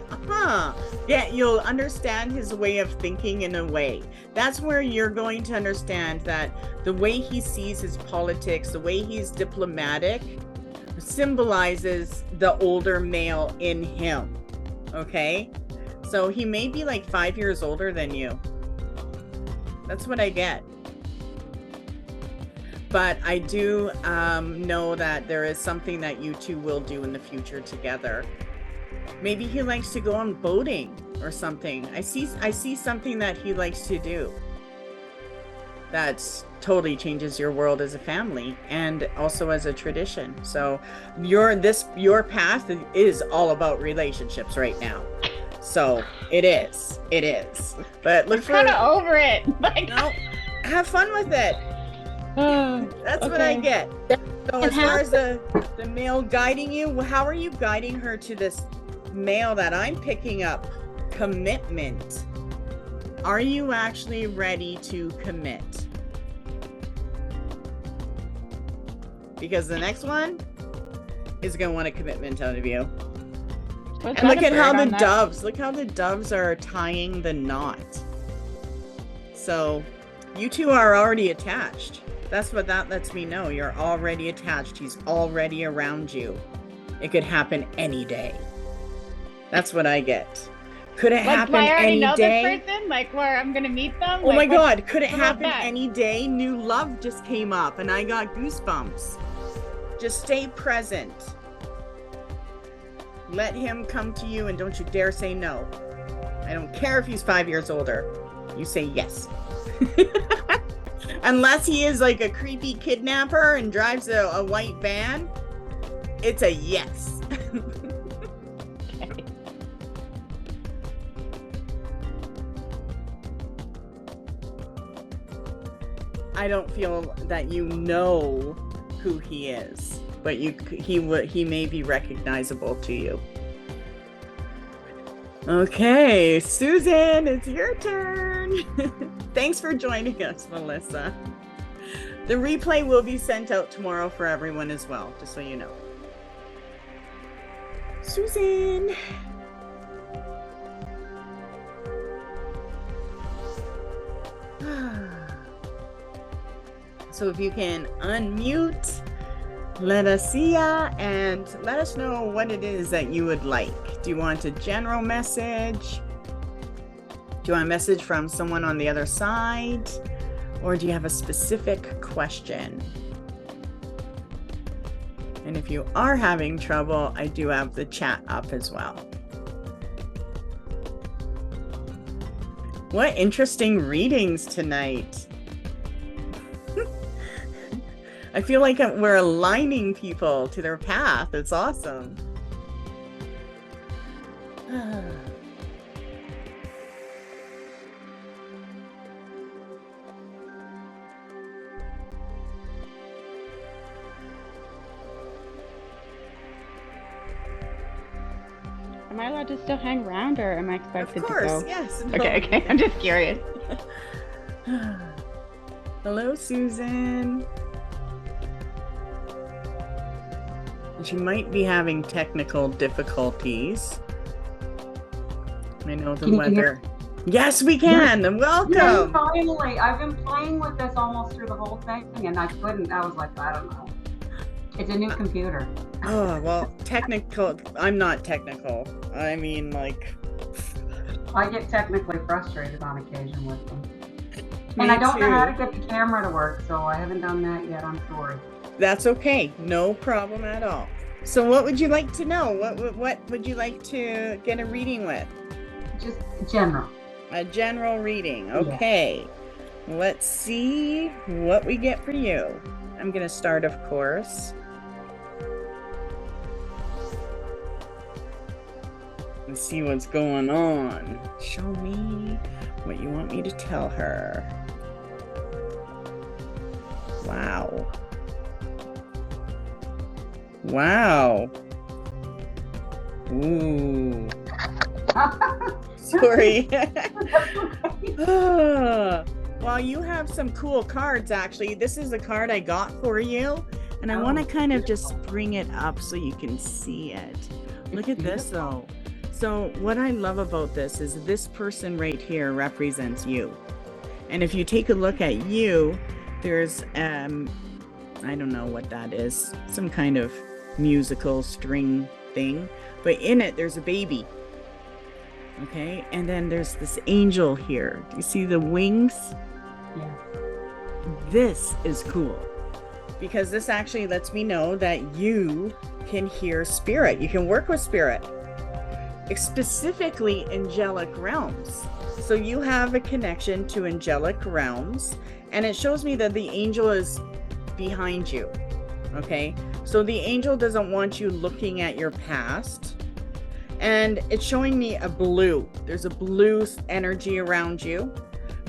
yeah, you'll understand his way of thinking in a way. That's where you're going to understand that the way he sees his politics, the way he's diplomatic, symbolizes the older male in him, okay? So he may be like 5 years older than you. That's what I get. But I do know that there is something that you two will do in the future together. Maybe he likes to go on boating or something. I see something that he likes to do that totally changes your world as a family and also as a tradition. So your path is all about relationships right now. So it is. But look, I'm kind of over it. Like, no, have fun with it. That's okay. what I get. So as far as the male guiding you, how are you guiding her to this male that I'm picking up? Commitment. Are you actually ready to commit? Because the next one is going to want a commitment out of you. What's And look that at how bird the on that? doves are tying the knot. So you two are already attached. That's what that lets me know. You're already attached. He's already around you. It could happen any day. That's what I get. Could it Like, happen do I already any know day? this person? Like, where I'm gonna meet them? Oh my Like, what- God, could it what about happen that? any day? New love just came up and I got goosebumps. Just stay present. Let him come to you and don't you dare say no. I don't care if he's 5 years older. You say yes. Unless he is like a creepy kidnapper and drives a white van, it's a yes. Okay. I don't feel that you know who he is, but he may be recognizable to you. Okay, Susan, it's your turn. Thanks for joining us, Melissa. The replay will be sent out tomorrow for everyone as well, just so you know. Susan. So if you can unmute, let us see ya and let us know what it is that you would like. Do you want a general message? Do you want a message from someone on the other side? Or do you have a specific question? And if you are having trouble, I do have the chat up as well. What interesting readings tonight. I feel like we're aligning people to their path. It's awesome. Am I allowed to still hang around, or am I expected Of course, to go? yes. Okay. I'm just curious. Hello, Susan. She might be having technical difficulties. I know the weather. Yes, we can. And welcome. Yeah, finally. I've been playing with this almost through the whole thing, and I couldn't. I was like, I don't know. It's a new computer. Oh, well, technical. I'm not technical. I mean, like. I get technically frustrated on occasion with them. Me And I don't know how to too. get the camera to work, so I haven't done that yet. I'm sorry. That's okay. No problem at all. So what would you like to know? What would you like to get a reading with? Just general. A general reading. Okay. Let's see what we get for you. I'm going to start, of course. Let's see what's going on. Show me what you want me to tell her. Wow. Wow. Ooh. Sorry. Well, you have some cool cards, actually. This is a card I got for you, and I want to kind of just bring it up so you can see it. Look at this, though. So what I love about this is this person right here represents you. And if you take a look at you, there's, I don't know what that is, some kind of musical string thing, but in it, there's a baby. Okay, and then there's this angel here. Do you see the wings? Yeah. This is cool because this actually lets me know that you can hear spirit. You can work with spirit, specifically angelic realms. So you have a connection to angelic realms, and it shows me that the angel is behind you. Okay, so the angel doesn't want you looking at your past. And it's showing me a blue. There's a blue energy around you.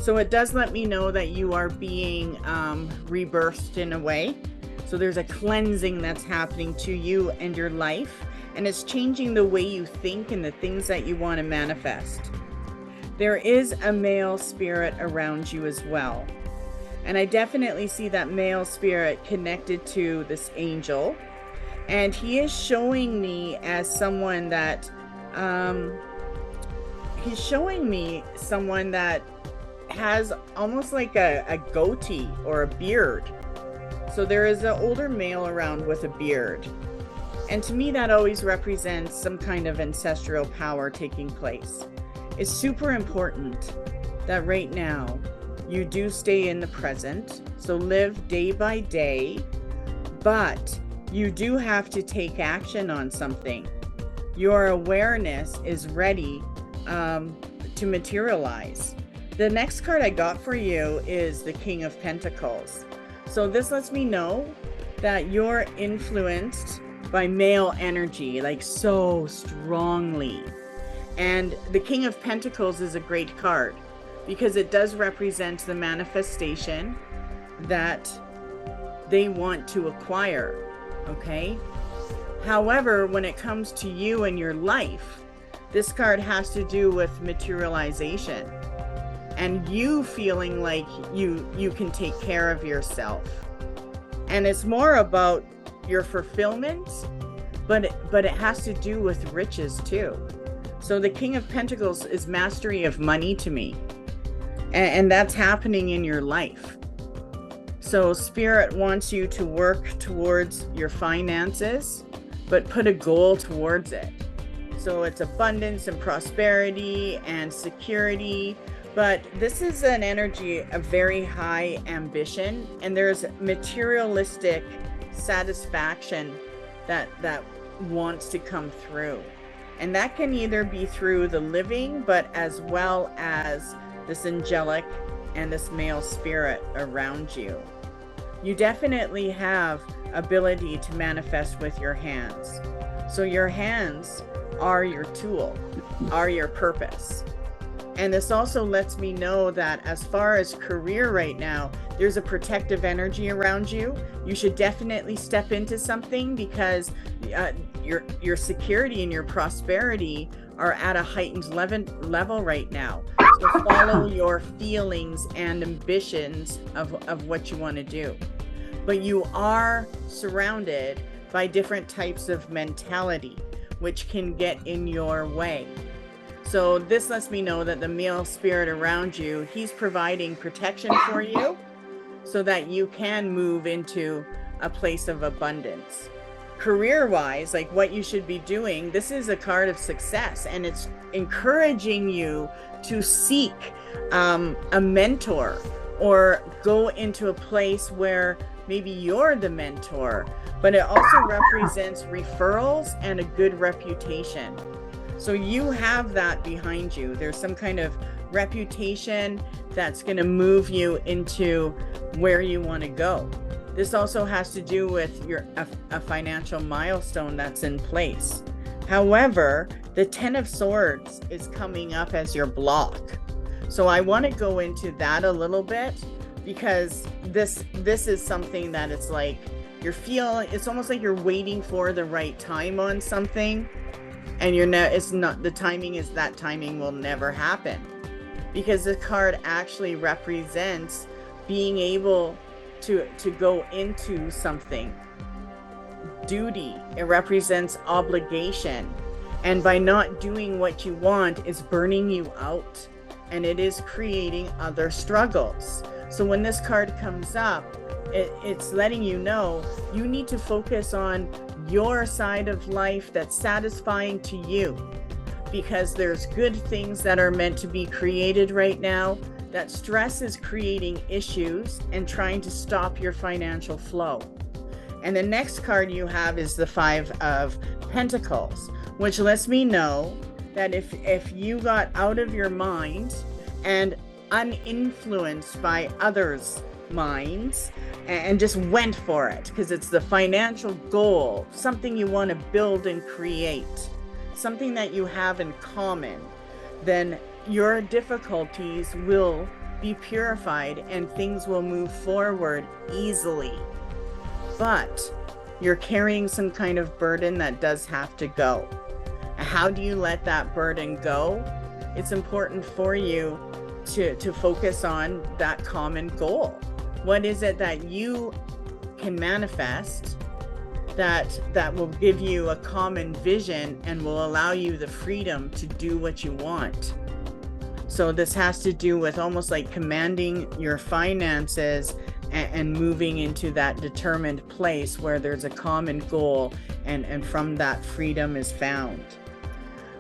So it does let me know that you are being rebirthed in a way. So there's a cleansing that's happening to you and your life. And it's changing the way you think and the things that you want to manifest. There is a male spirit around you as well. And I definitely see that male spirit connected to this angel. And he is showing me as someone that, he's showing me someone that has almost like a goatee or a beard. So there is an older male around with a beard. And to me, that always represents some kind of ancestral power taking place. It's super important that right now you do stay in the present. So live day by day, but you do have to take action on something. your awareness is ready to materialize. The next card I got for you is the King of Pentacles. So this lets me know that you're influenced by male energy, like so strongly. And the King of Pentacles is a great card because it does represent the manifestation that they want to acquire, okay? However, when it comes to you and your life, this card has to do with materialization and you feeling like you can take care of yourself. And it's more about your fulfillment, but it has to do with riches too. So the King of Pentacles is mastery of money to me. And that's happening in your life. So Spirit wants you to work towards your finances, but put a goal towards it. So it's abundance and prosperity and security. But this is an energy of very high ambition, and there's materialistic satisfaction that wants to come through. And that can either be through the living, but as well as this angelic and this male spirit around you. You definitely have ability to manifest with your hands. So your hands are your tool, are your purpose. And this also lets me know that as far as career right now, there's a protective energy around you. You should definitely step into something because your security and your prosperity are at a heightened level right now. So follow your feelings and ambitions of what you want to do. But you are surrounded by different types of mentality, which can get in your way. So this lets me know that the male spirit around you, he's providing protection for you so that you can move into a place of abundance. Career-wise, like what you should be doing, this is a card of success, and it's encouraging you to seek a mentor or go into a place where maybe you're the mentor, but it also represents referrals and a good reputation. So you have that behind you. There's some kind of reputation that's going to move you into where you want to go. This also has to do with a financial milestone that's in place. However, the Ten of Swords is coming up as your block. So I want to go into that a little bit because this is something that it's like it's almost like you're waiting for the right time on something. And the timing will never happen, because the card actually represents being able to go into something. Duty, it represents obligation, and by not doing what you want is burning you out, and it is creating other struggles. So when this card comes up, it's letting you know you need to focus on your side of life that's satisfying to you, because there's good things that are meant to be created right now. That stress is creating issues and trying to stop your financial flow. And the next card you have is the Five of Pentacles, which lets me know that if you got out of your mind and uninfluenced by others' minds and just went for it, because it's the financial goal, something you want to build and create, something that you have in common, then your difficulties will be purified and things will move forward easily. But you're carrying some kind of burden that does have to go. How do you let that burden go? It's important for you to focus on that common goal. What is it that you can manifest that will give you a common vision and will allow you the freedom to do what you want? So this has to do with almost like commanding your finances and moving into that determined place where there's a common goal, and from that freedom is found.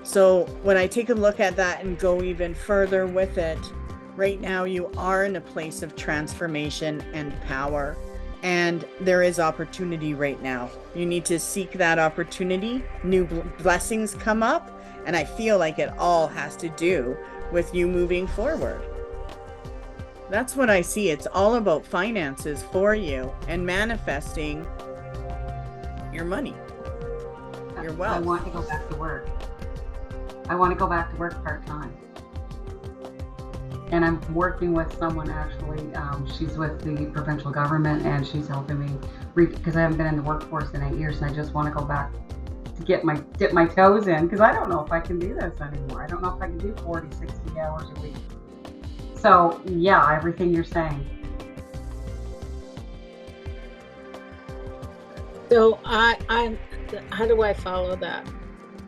So when I take a look at that and go even further with it, right now you are in a place of transformation and power, And there is opportunity right now. You need to seek that opportunity. New blessings come up. And I feel like it all has to do with you moving forward. That's what I see. It's all about finances for you and manifesting your money, your wealth. I want to go back to work. I want to go back to work part-time. And I'm working with someone actually. She's with the provincial government, and she's helping me because I haven't been in the workforce in 8 years, and I just want to go back to dip my toes in, because I don't know if I can do this anymore. I don't know if I can do 40, 60 hours a week. So yeah, everything you're saying. So I'm how do I follow that?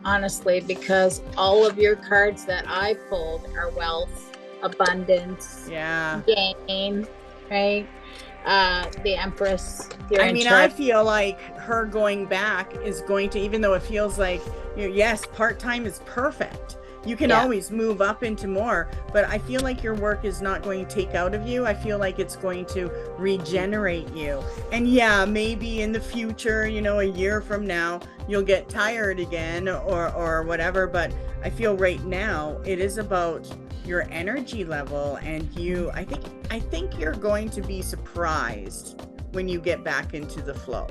Honestly, because all of your cards that I pulled are wealth, abundance, gain, right? The Empress. I mean, I feel like her going back is going to, even though it feels like, yes, part-time is perfect. You can always move up into more, but I feel like your work is not going to take out of you. I feel like it's going to regenerate you. And yeah, maybe in the future, a year from now, you'll get tired again or whatever. But I feel right now it is about your energy level, and I think you're going to be surprised when you get back into the flow.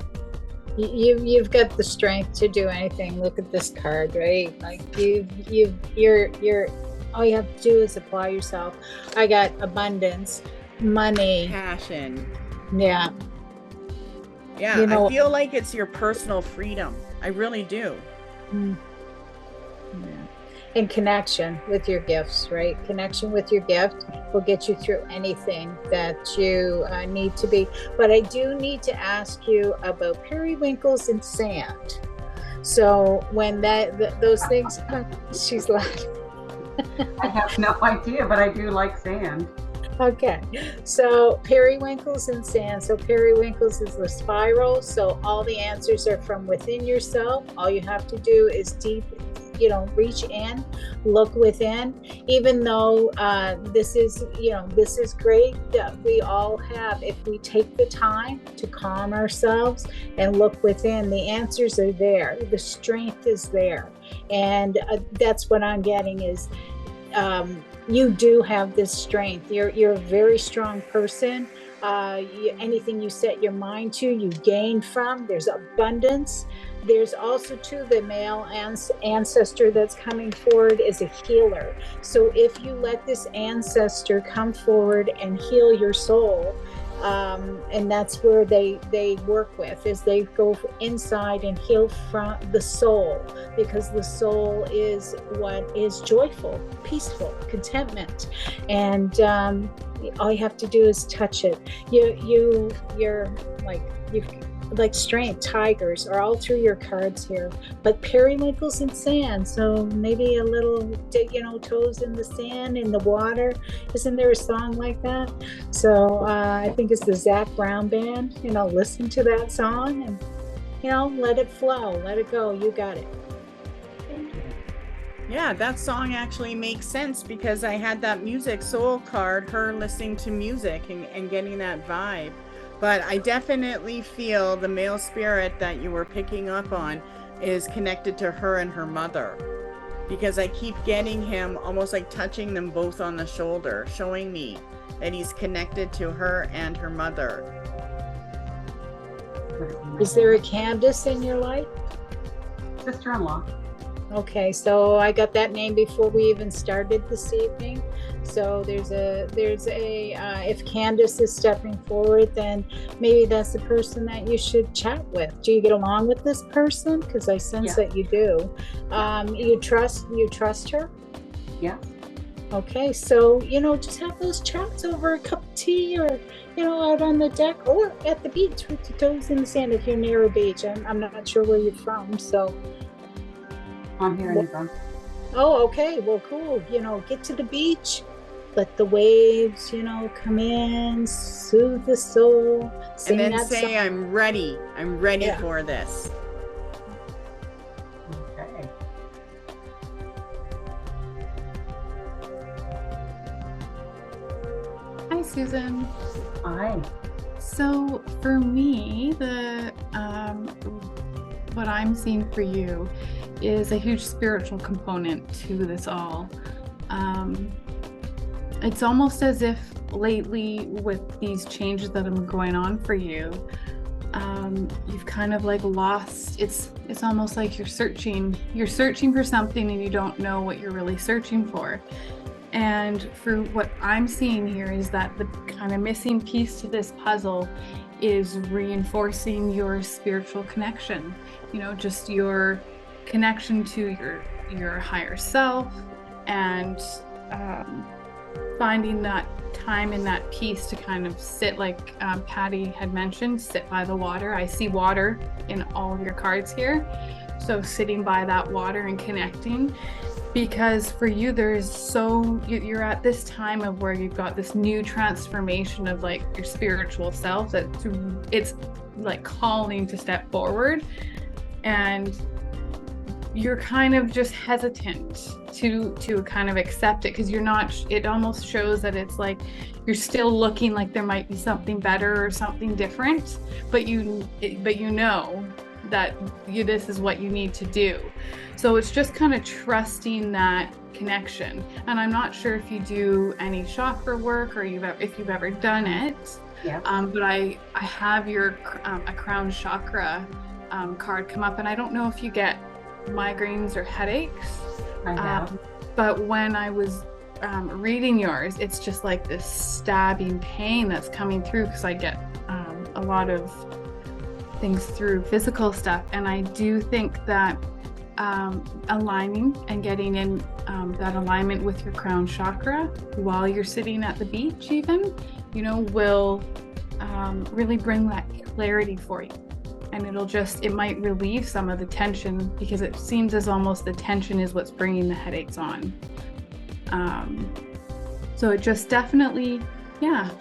You've got the strength to do anything. Look at this card, right? Like you're all you have to do is apply yourself. I got abundance, money, passion. Yeah. I feel like it's your personal freedom. I really do. Yeah. And connection with your gifts, right? Connection with your gift will get you through anything that you need to be. But I do need to ask you about periwinkles and sand. So when those things come, she's laughing. I have no idea, but I do like sand. Okay, so periwinkles and sand. So periwinkles is the spiral. So all the answers are from within yourself. All you have to do is reach in, look within. Even though this is great that we all have, if we take the time to calm ourselves and look within, the answers are there. The strength is there, and that's what I'm getting is. You do have this strength. You're a very strong person. Anything you set your mind to, you gain from. There's abundance. There's also too the male ancestor that's coming forward is a healer. So if you let this ancestor come forward and heal your soul, and that's where they work with, is they go inside and heal from the soul, because the soul is what is joyful, peaceful, contentment, and all you have to do is touch it. You're like strength, tigers are all through your cards here, but periwinkles and sand. So maybe a little, toes in the sand, in the water. Isn't there a song like that? So I think it's the Zac Brown Band. Listen to that song and, let it flow, let it go. You got it. Yeah, that song actually makes sense because I had that music soul card, her listening to music and getting that vibe. But I definitely feel the male spirit that you were picking up on is connected to her and her mother, because I keep getting him almost like touching them both on the shoulder, showing me that he's connected to her and her mother. Is there a Candace in your life? Sister-in-law. Okay, so I got that name before we even started this evening. So there's a if Candace is stepping forward, then maybe that's the person that you should chat with. Do you get along with this person? Because I sense that you do. You trust her? Yeah. Okay, so just have those chats over a cup of tea, or out on the deck, or at the beach with your toes in the sand if you're near a beach. I'm not sure where you're from, so. I'm here in New Brunswick. Oh, okay. Well, cool. Get to the beach, let the waves, come in, soothe the soul. And then say, song. I'm ready for this. Okay. Hi, Susan. Hi. So for me, the what I'm seeing for you is a huge spiritual component to this all. It's almost as if lately with these changes that are going on for you, you've kind of like lost, it's almost like you're searching for something and you don't know what you're really searching for. And for what I'm seeing here is that the kind of missing piece to this puzzle is reinforcing your spiritual connection, just your connection to your higher self, and finding that time and that peace to kind of sit, like Patty had mentioned, sit by the water. I see water in all of your cards here. So sitting by that water and connecting, because for you, you're at this time of where you've got this new transformation of like your spiritual self, that it's like calling to step forward, and you're kind of just hesitant to kind of accept it, because it almost shows that it's like you're still looking like there might be something better or something different, but you know that this is what you need to do. So it's just kind of trusting that connection. And I'm not sure if you do any chakra work or if you've ever done it. Yeah. But I have your a crown chakra card come up, and I don't know if you get migraines or headaches. I have. But when I was reading yours, it's just like this stabbing pain that's coming through, because I get a lot of things through physical stuff. And I do think that aligning and getting in that alignment with your crown chakra while you're sitting at the beach even, will really bring that clarity for you. And it might relieve some of the tension, because it seems as almost the tension is what's bringing the headaches on. So it just definitely,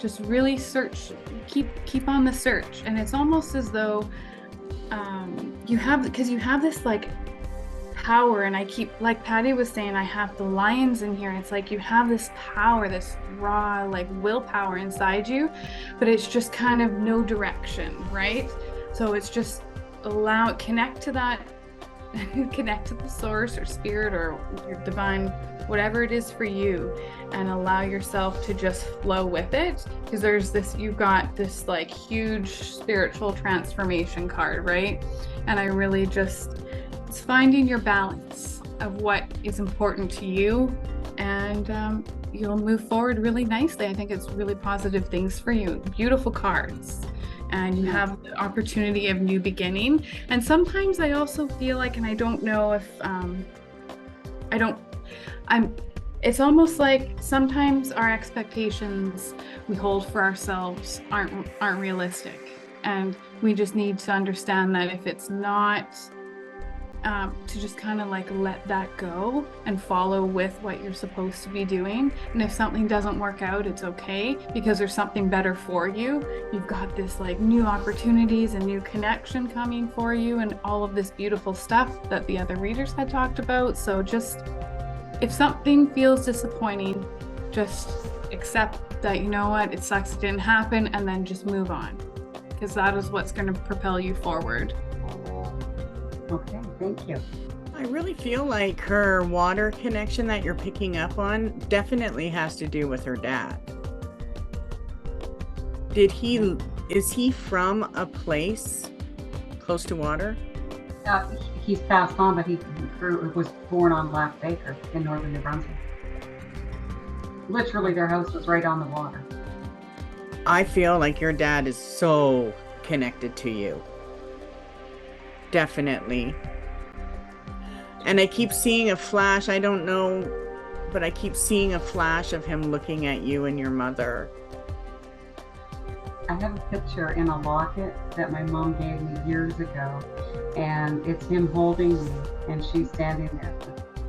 just really search, keep on the search. And it's almost as though you have this like power, and I keep, like Patty was saying, I have the lions in here. It's like you have this power, this raw like willpower inside you, but it's just kind of no direction, right? So it's just connect to that, connect to the source or spirit or your divine, whatever it is for you, and allow yourself to just flow with it. Because you've got this like huge spiritual transformation card, right? And I really it's finding your balance of what is important to you, and you'll move forward really nicely. I think it's really positive things for you. Beautiful cards. And you have the opportunity of new beginning. And sometimes I also feel like, and I don't know if it's almost like sometimes our expectations we hold for ourselves aren't realistic, and we just need to understand that if it's not, to just kind of like let that go and follow with what you're supposed to be doing. And if something doesn't work out, it's okay, because there's something better for you. You've got this like new opportunities and new connection coming for you, and all of this beautiful stuff that the other readers had talked about. So just, if something feels disappointing, just accept that, it sucks, it didn't happen, and then just move on, because that is what's going to propel you forward. Okay, thank you. I really feel like her water connection that you're picking up on definitely has to do with her dad. Is he from a place close to water? He's passed on, but he was born on Black Baker in northern New Brunswick. Literally, their house was right on the water. I feel like your dad is so connected to you. Definitely. And I keep seeing a flash, I don't know, but I keep seeing a flash of him looking at you and your mother. I have a picture in a locket that my mom gave me years ago, and it's him holding me, and she's standing there.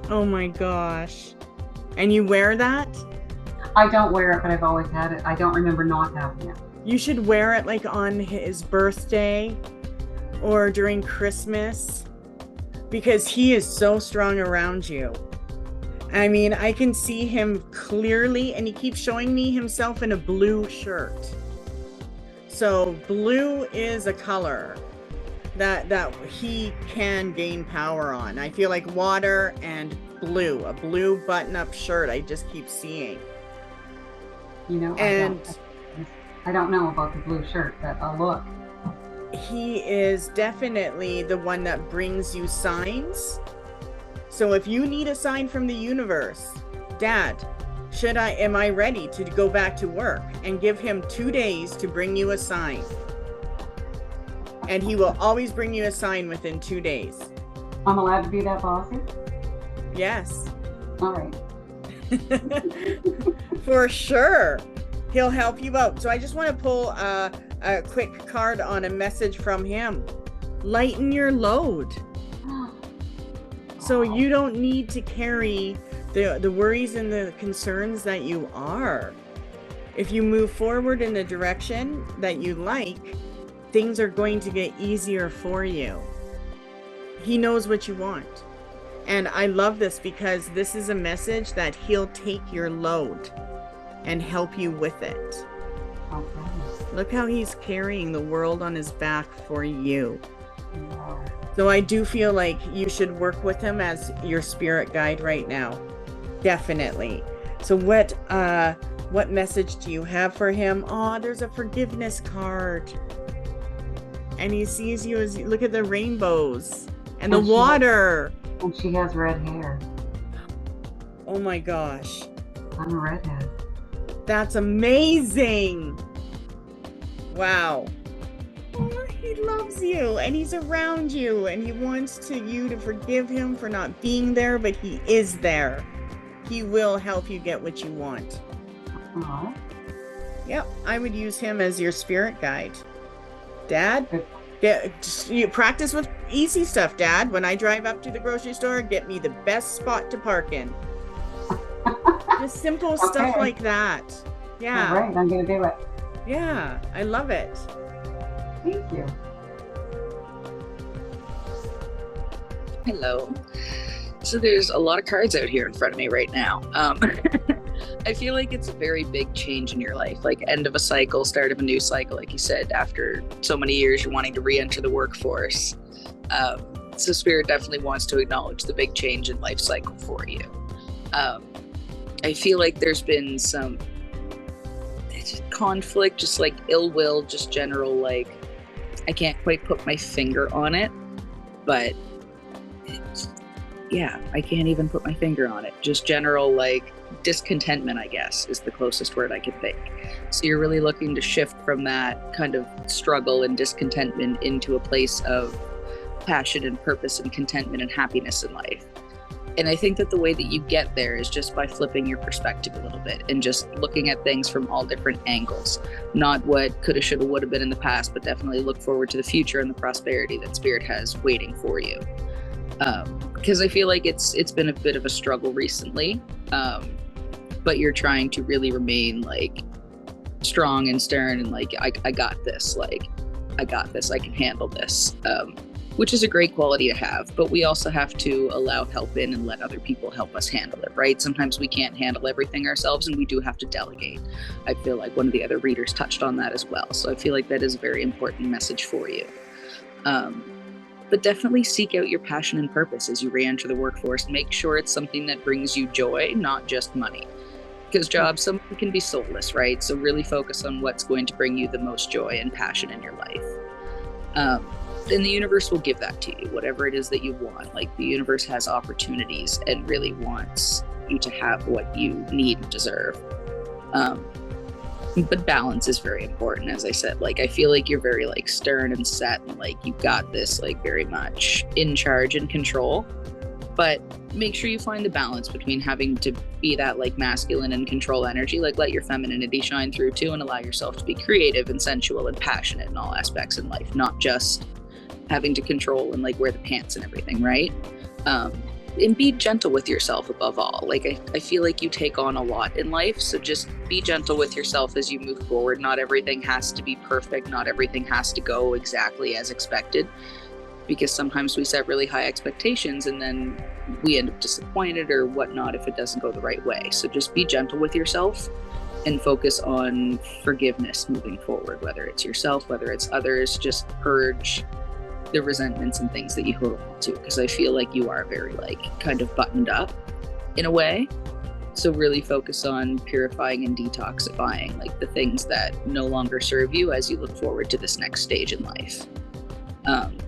Oh my gosh. And you wear that? I don't wear it, but I've always had it. I don't remember not having it. You should wear it like on his birthday or during Christmas, because he is so strong around you. I mean, I can see him clearly, and he keeps showing me himself in a blue shirt. So blue is a color that he can gain power on. I feel like water and blue, a blue button-up shirt I just keep seeing. You know, And I don't know about the blue shirt, but I'll look. he is definitely the one that brings you signs. So if you need a sign from the universe, Dad, am I ready to go back to work? And give him 2 days to bring you a sign. And he will always bring you a sign within 2 days. I'm allowed to be that bossy? Yes. All right. For sure. He'll help you out. So I just want to pull a quick card on a message from him. Lighten your load. So you don't need to carry the worries and the concerns that you are. If you move forward in the direction that you like, things are going to get easier for you. He knows what you want. And I love this because this is a message that he'll take your load and help you with it. Okay. Look how he's carrying the world on his back for you. Yeah. So I do feel like you should work with him as your spirit guide right now. Definitely. So what message do you have for him? Oh, there's a forgiveness card. And he sees you as look at the rainbows and the water. And she has red hair. Oh my gosh. I'm a redhead. That's amazing. Wow. Oh, he loves you and he's around you and he wants you to forgive him for not being there, but he is there. He will help you get what you want. Aww. Yep, I would use him as your spirit guide. Dad, you practice with easy stuff, Dad. When I drive up to the grocery store, get me the best spot to park in. Just simple stuff like that. Yeah. All right, I'm going to do it. Yeah, I love it. Thank you. Hello. So there's a lot of cards out here in front of me right now. I feel like it's a very big change in your life, like end of a cycle, start of a new cycle, like you said, after so many years you're wanting to re-enter the workforce. So Spirit definitely wants to acknowledge the big change in life cycle for you. I feel like there's been some conflict, just like ill will, just general, like, I can't quite put my finger on it, but yeah, I can't even put my finger on it. Just general, like, discontentment, I guess, is the closest word I could think. So you're really looking to shift from that kind of struggle and discontentment into a place of passion and purpose and contentment and happiness in life. And I think that the way that you get there is just by flipping your perspective a little bit and just looking at things from all different angles. Not what coulda, shoulda, woulda been in the past, but definitely look forward to the future and the prosperity that Spirit has waiting for you. Because I feel like it's been a bit of a struggle recently, but you're trying to really remain like strong and stern and like, I got this, like, I got this, I can handle this. Which is a great quality to have, but we also have to allow help in and let other people help us handle it, right? Sometimes we can't handle everything ourselves and we do have to delegate. I feel like one of the other readers touched on that as well. So I feel like that is a very important message for you. But definitely seek out your passion and purpose as you re-enter the workforce. Make sure it's something that brings you joy, not just money. Because jobs, some can be soulless, right? So really focus on what's going to bring you the most joy and passion in your life. And the universe will give that to you, whatever it is that you want. Like, the universe has opportunities and really wants you to have what you need and deserve. But balance is very important, as I said. Like, I feel like you're very like stern and set and like you got this, like very much in charge and control. But make sure you find the balance between having to be that like masculine and control energy, like let your femininity shine through too and allow yourself to be creative and sensual and passionate in all aspects in life, not just having to control and like wear the pants and everything, right? And be gentle with yourself above all. Like, I feel like you take on a lot in life, so just be gentle with yourself as you move forward. Not everything has to be perfect. Not everything has to go exactly as expected, because sometimes we set really high expectations and then we end up disappointed or whatnot if it doesn't go the right way. So just be gentle with yourself and focus on forgiveness moving forward, whether it's yourself, whether it's others. Just purge the resentments and things that you hold on to, because I feel like you are very like kind of buttoned up in a way. So really focus on purifying and detoxifying like the things that no longer serve you as you look forward to this next stage in life.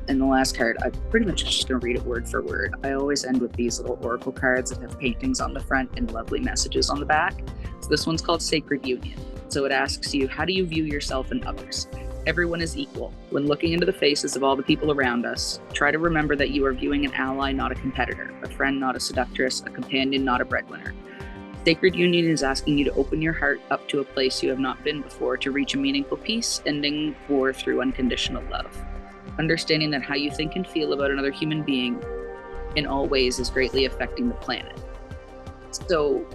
And the last card, I'm pretty much just going to read it word for word. I always end with these little oracle cards that have paintings on the front and lovely messages on the back. So this one's called Sacred Union. So it asks you, how do you view yourself and others? Everyone is equal. When looking into the faces of all the people around us, try to remember that you are viewing an ally, not a competitor, a friend, not a seductress, a companion, not a breadwinner. Sacred Union is asking you to open your heart up to a place you have not been before to reach a meaningful peace, ending war through unconditional love. Understanding that how you think and feel about another human being in all ways is greatly affecting the planet. So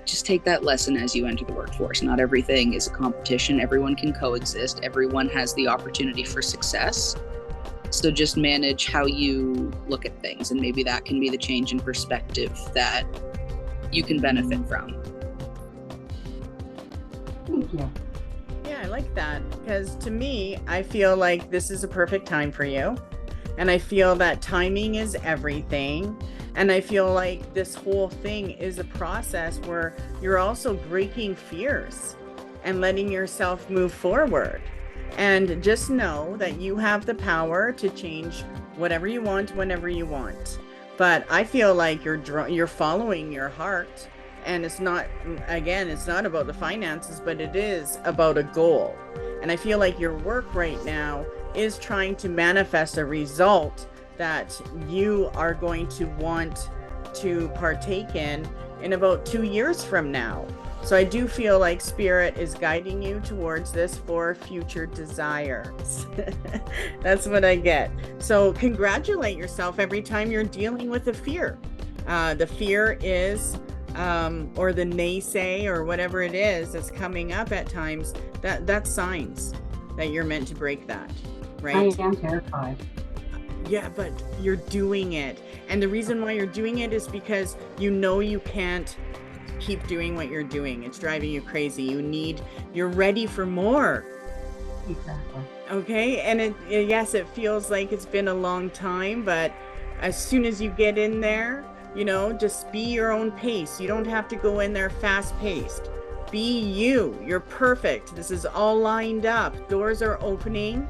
just take that lesson as you enter the workforce. Not everything is a competition. Everyone can coexist. Everyone has the opportunity for success. So just manage how you look at things, and maybe that can be the change in perspective that you can benefit from. Thank you. Yeah, I like that, because to me, I feel like this is a perfect time for you. And I feel that timing is everything. And I feel like this whole thing is a process where you're also breaking fears and letting yourself move forward. And just know that you have the power to change whatever you want, whenever you want. But I feel like you're following your heart. And it's not about the finances, but it is about a goal. And I feel like your work right now is trying to manifest a result that you are going to want to partake in about 2 years from now. So I do feel like Spirit is guiding you towards this for future desires. That's what I get. So congratulate yourself every time you're dealing with a fear. The fear is or the naysay or whatever it is that's coming up at times, that's signs that you're meant to break that, right? I am terrified. Yeah, but you're doing it. And the reason why you're doing it is because you know you can't keep doing what you're doing. It's driving you crazy. You're ready for more. Exactly. Okay, and yes, it feels like it's been a long time, but as soon as you get in there, just be your own pace. You don't have to go in there fast paced. Be you. You're perfect. This is all lined up. Doors are opening,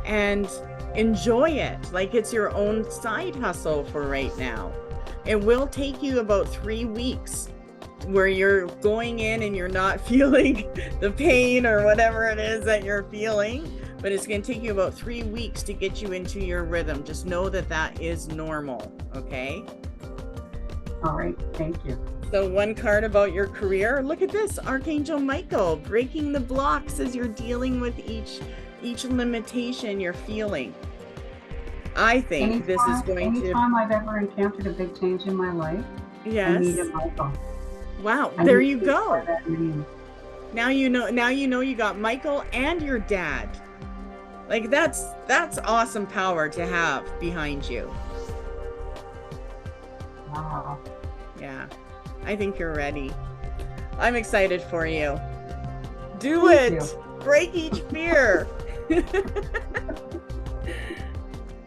and enjoy it like it's your own side hustle for right now. It will take you about 3 weeks where you're going in and you're not feeling the pain or whatever it is that you're feeling, but it's going to take you about 3 weeks to get you into your rhythm. Just know that is normal. Okay. All right, thank you. So one card about your career. Look at this, Archangel Michael, breaking the blocks as you're dealing with each limitation you're feeling. I think this is going to... Anytime I've ever encountered a big change in my life, yes. I need a Michael. Wow, there you go. Now you know you got Michael and your dad. Like that's awesome power to have behind you. Wow. Yeah, I think you're ready. I'm excited for you. Do Thank it. you. Break each fear.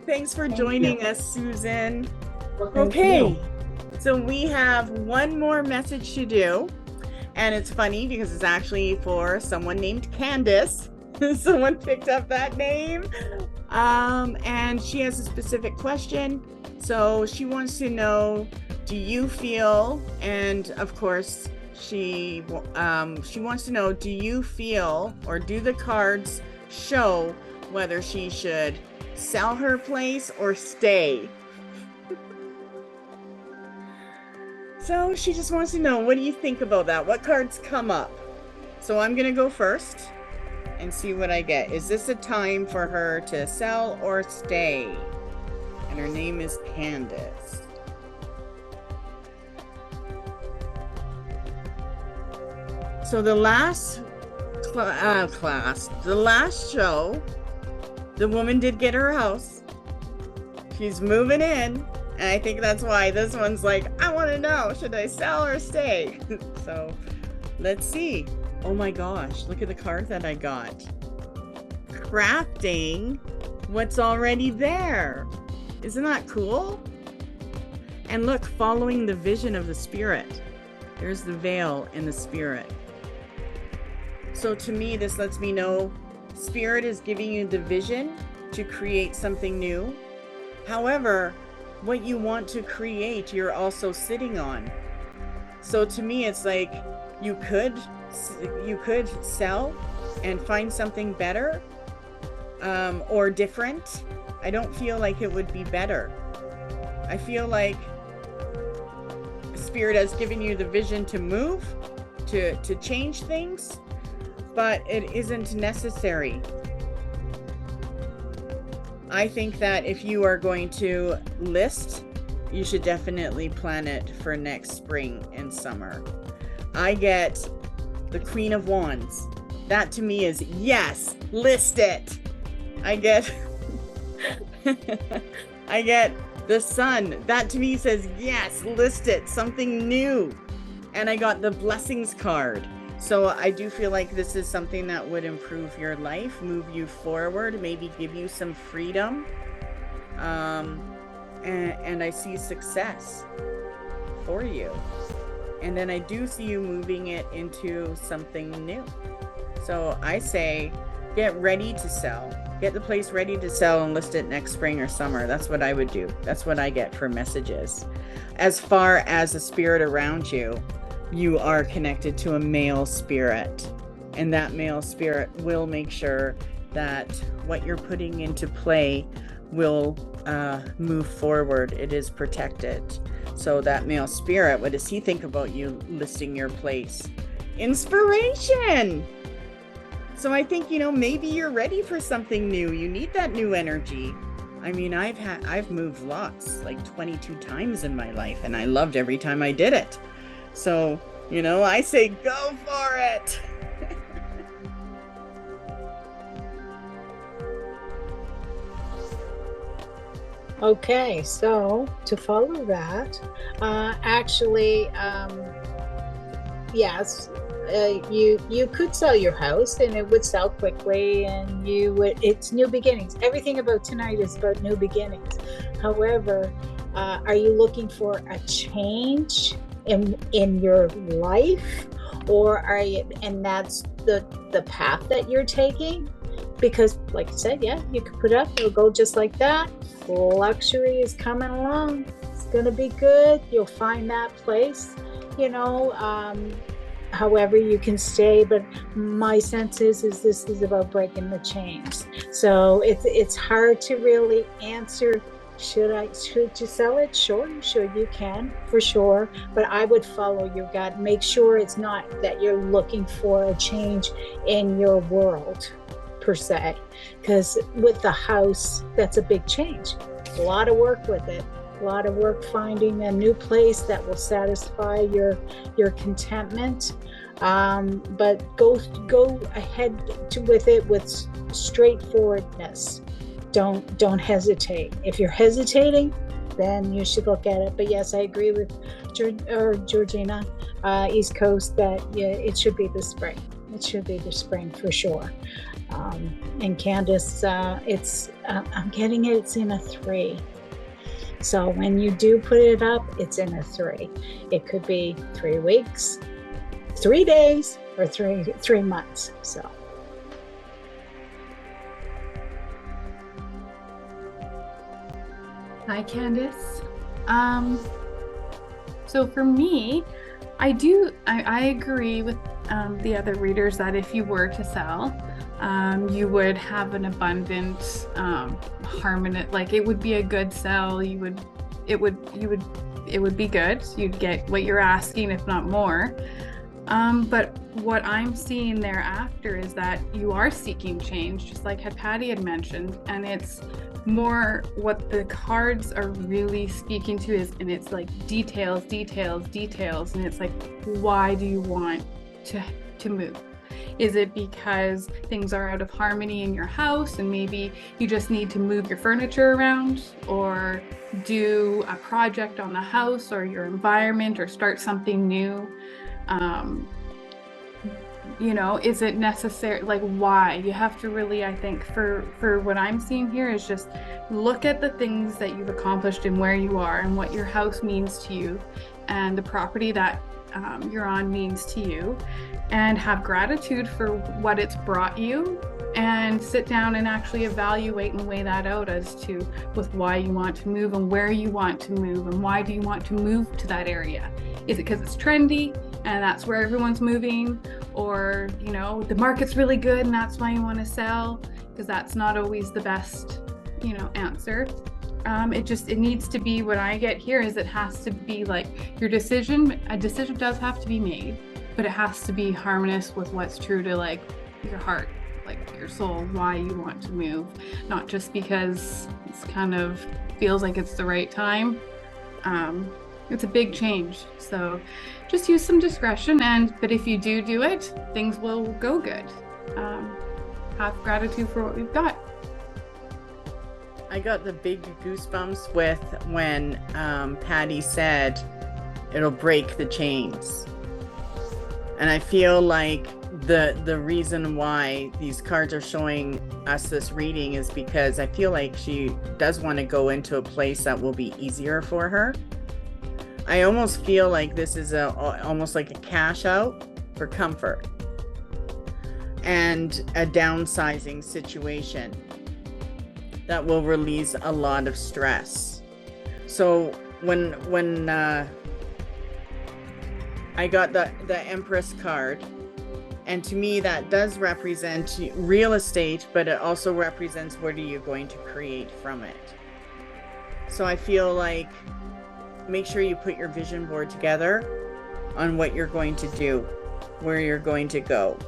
Thanks for joining us, Susan. Well, thank Okay, you. so we have one more message to do. And it's funny because it's actually for someone named Candace. Someone picked up that name. And she has a specific question. So she wants to know, do you feel, and of course, she wants to know, do you feel, or do the cards show whether she should sell her place or stay? So she just wants to know, what do you think about that? What cards come up? So I'm going to go first and see what I get. Is this a time for her to sell or stay? And her name is Candace. So the last the last show, the woman did get her house. She's moving in. And I think that's why this one's like, I want to know, should I sell or stay? So let's see. Oh my gosh, look at the card that I got. Crafting what's already there. Isn't that cool? And look, following the vision of the spirit. There's the veil in the spirit. So to me, this lets me know spirit is giving you the vision to create something new. However, what you want to create, you're also sitting on. So to me, it's like you could sell and find something better or different. I don't feel like it would be better. I feel like spirit has given you the vision to move, to change things, but it isn't necessary. I think that if you are going to list, you should definitely plan it for next spring and summer. I get the Queen of Wands. That to me is yes, list it. I get I get the Sun. That to me says yes, list it, something new. And I got the Blessings card. So I do feel like this is something that would improve your life, move you forward, maybe give you some freedom. And I see success for you. And then I do see you moving it into something new. So I say, get ready to sell. Get the place ready to sell and list it next spring or summer. That's what I would do. That's what I get for messages. As far as the spirit around you, you are connected to a male spirit, and that male spirit will make sure that what you're putting into play will move forward. It is protected. So that male spirit, what does he think about you listing your place? Inspiration. So I think, maybe you're ready for something new. You need that new energy. I mean, I've moved lots, like 22 times in my life, and I loved every time I did it. So, I say go for it. Okay, so to follow that, yes, you could sell your house and it would sell quickly, and it's new beginnings. Everything about tonight is about new beginnings. However, are you looking for a change in your life, or are you, and that's the path that you're taking? Because like I said, yeah, you could put up, it'll go just like that. Luxury is coming along. It's gonna be good. You'll find that place, however you can stay. But my sense is this is about breaking the chains. So it's hard to really answer. Should you sell it? Sure, you can, for sure. But I would follow your gut. Make sure it's not that you're looking for a change in your world, per se. Because with the house, that's a big change. A lot of work with it. A lot of work finding a new place that will satisfy your contentment. But go ahead with it with straightforwardness. Don't hesitate. If you're hesitating, then you should look at it. But yes, I agree with Georgina, East Coast, that it should be the spring. It should be the spring for sure. And Candace, I'm getting it. It's in a 3. So when you do put it up, it's in a 3. It could be 3 weeks, 3 days, or 3 months. So. Hi, Candace. So for me, I agree with the other readers that if you were to sell, you would have an abundant harmony. Like, it would be a good sell. It would be good. You'd get what you're asking, if not more. But what I'm seeing thereafter is that you are seeking change, just like Patty had mentioned, and it's more what the cards are really speaking to is, and it's like details, and it's like, why do you want to move? Is it because things are out of harmony in your house and maybe you just need to move your furniture around, or do a project on the house or your environment, or start something new? you know, is it necessary? Like, why? You have to really, I think, for what I'm seeing here is just look at the things that you've accomplished and where you are and what your house means to you and the property that you're on means to you, and have gratitude for what it's brought you, and sit down and actually evaluate and weigh that out as to with why you want to move and where you want to move and why do you want to move to that area. Is it because it's trendy and that's where everyone's moving, or, you know, the market's really good and that's why you want to sell? Because that's not always the best, you know, answer. It needs to be, what I get here is it has to be like a decision does have to be made, but it has to be harmonious with what's true to like your heart, like your soul, why you want to move, not just because it's kind of feels like it's the right time. It's a big change, so just use some discretion, but if you do it, things will go good. Have gratitude for what we've got. I got the big goosebumps with when Patty said it'll break the chains. And I feel like the reason why these cards are showing us this reading is because I feel like she does want to go into a place that will be easier for her. I almost feel like this is almost like a cash out for comfort and a downsizing situation that will release a lot of stress. So when I got the Empress card, and to me that does represent real estate, but it also represents what are you going to create from it. So I feel like make sure you put your vision board together on what you're going to do, where you're going to go,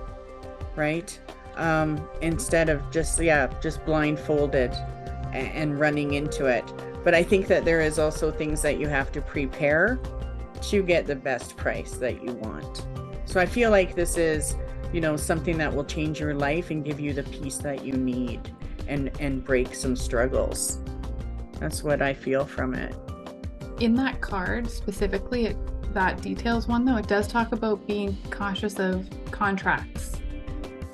right? Instead of just blindfolded and running into it. But I think that there is also things that you have to prepare to get the best price that you want. So I feel like this is, you know, something that will change your life and give you the peace that you need and break some struggles. That's what I feel from it. In that card specifically, that details one though, it does talk about being cautious of contracts.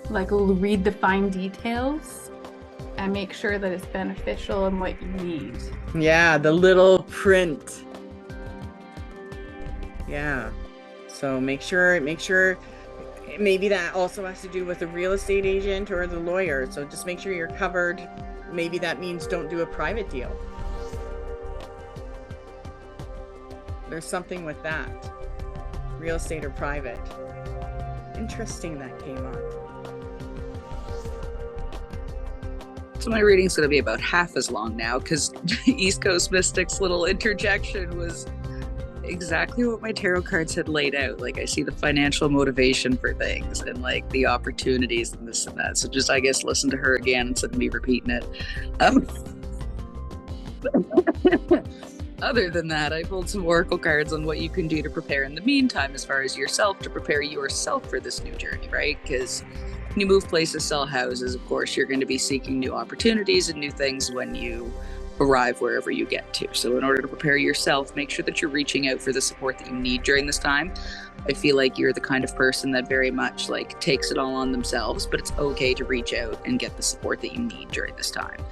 Like read the fine details and make sure that it's beneficial and what you need. Yeah, the little print. Yeah. So make sure maybe that also has to do with the real estate agent or the lawyer. So just make sure you're covered. Maybe that means don't do a private deal. There's something with that. Real estate or private. Interesting that came up. So my reading's going to be about half as long now because East Coast Mystic's little interjection was exactly what my tarot cards had laid out. Like I see the financial motivation for things and like the opportunities and this and that. So just, I guess, listen to her again instead of me repeating it. Other than that, I pulled some oracle cards on what you can do to prepare in the meantime as far as yourself, to prepare yourself for this new journey, right? Because when you move places, sell houses, of course, you're going to be seeking new opportunities and new things when you arrive wherever you get to. So in order to prepare yourself, make sure that you're reaching out for the support that you need during this time. I feel like you're the kind of person that very much like takes it all on themselves, but it's okay to reach out and get the support that you need during this time.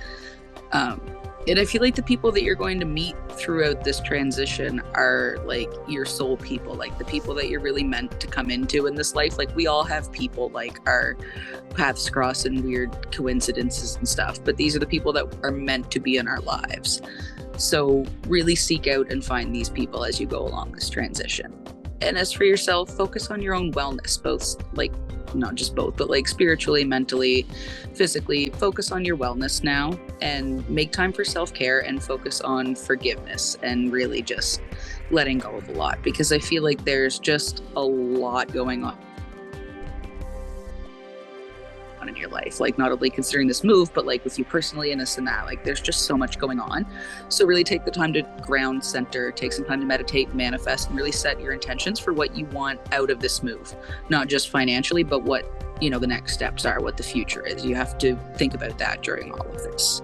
And I feel like the people that you're going to meet throughout this transition are like your soul people, like the people that you're really meant to come into in this life. Like we all have people like our paths cross in weird coincidences and stuff, but these are the people that are meant to be in our lives. So really seek out and find these people as you go along this transition. And as for yourself, focus on your own wellness, both like not just both, but like spiritually, mentally, physically. Focus on your wellness now and make time for self-care and focus on forgiveness and really just letting go of a lot, because I feel like there's just a lot going on in your life, like not only considering this move, but like with you personally and this and that, like there's just so much going on. So really take the time to ground center, take some time to meditate, manifest, and really set your intentions for what you want out of this move, not just financially, but what, you know, the next steps are, what the future is. You have to think about that during all of this.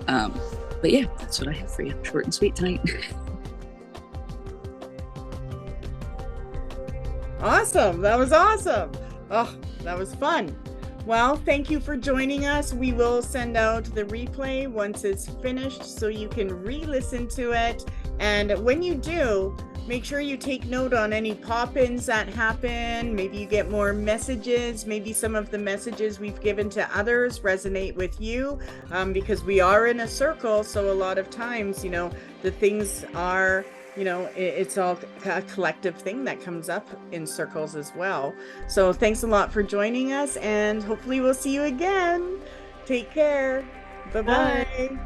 But yeah, that's what I have for you. Short and sweet tonight. Awesome. That was awesome. Oh, that was fun. Well, thank you for joining us. We will send out the replay once it's finished so you can re-listen to it. And when you do, make sure you take note on any pop-ins that happen. Maybe you get more messages. Maybe some of the messages we've given to others resonate with you, because we are in a circle. So a lot of times, you know, the things are, you know, it's all a collective thing that comes up in circles as well. So thanks a lot for joining us, and hopefully we'll see you again. Take care. Bye-bye. Bye.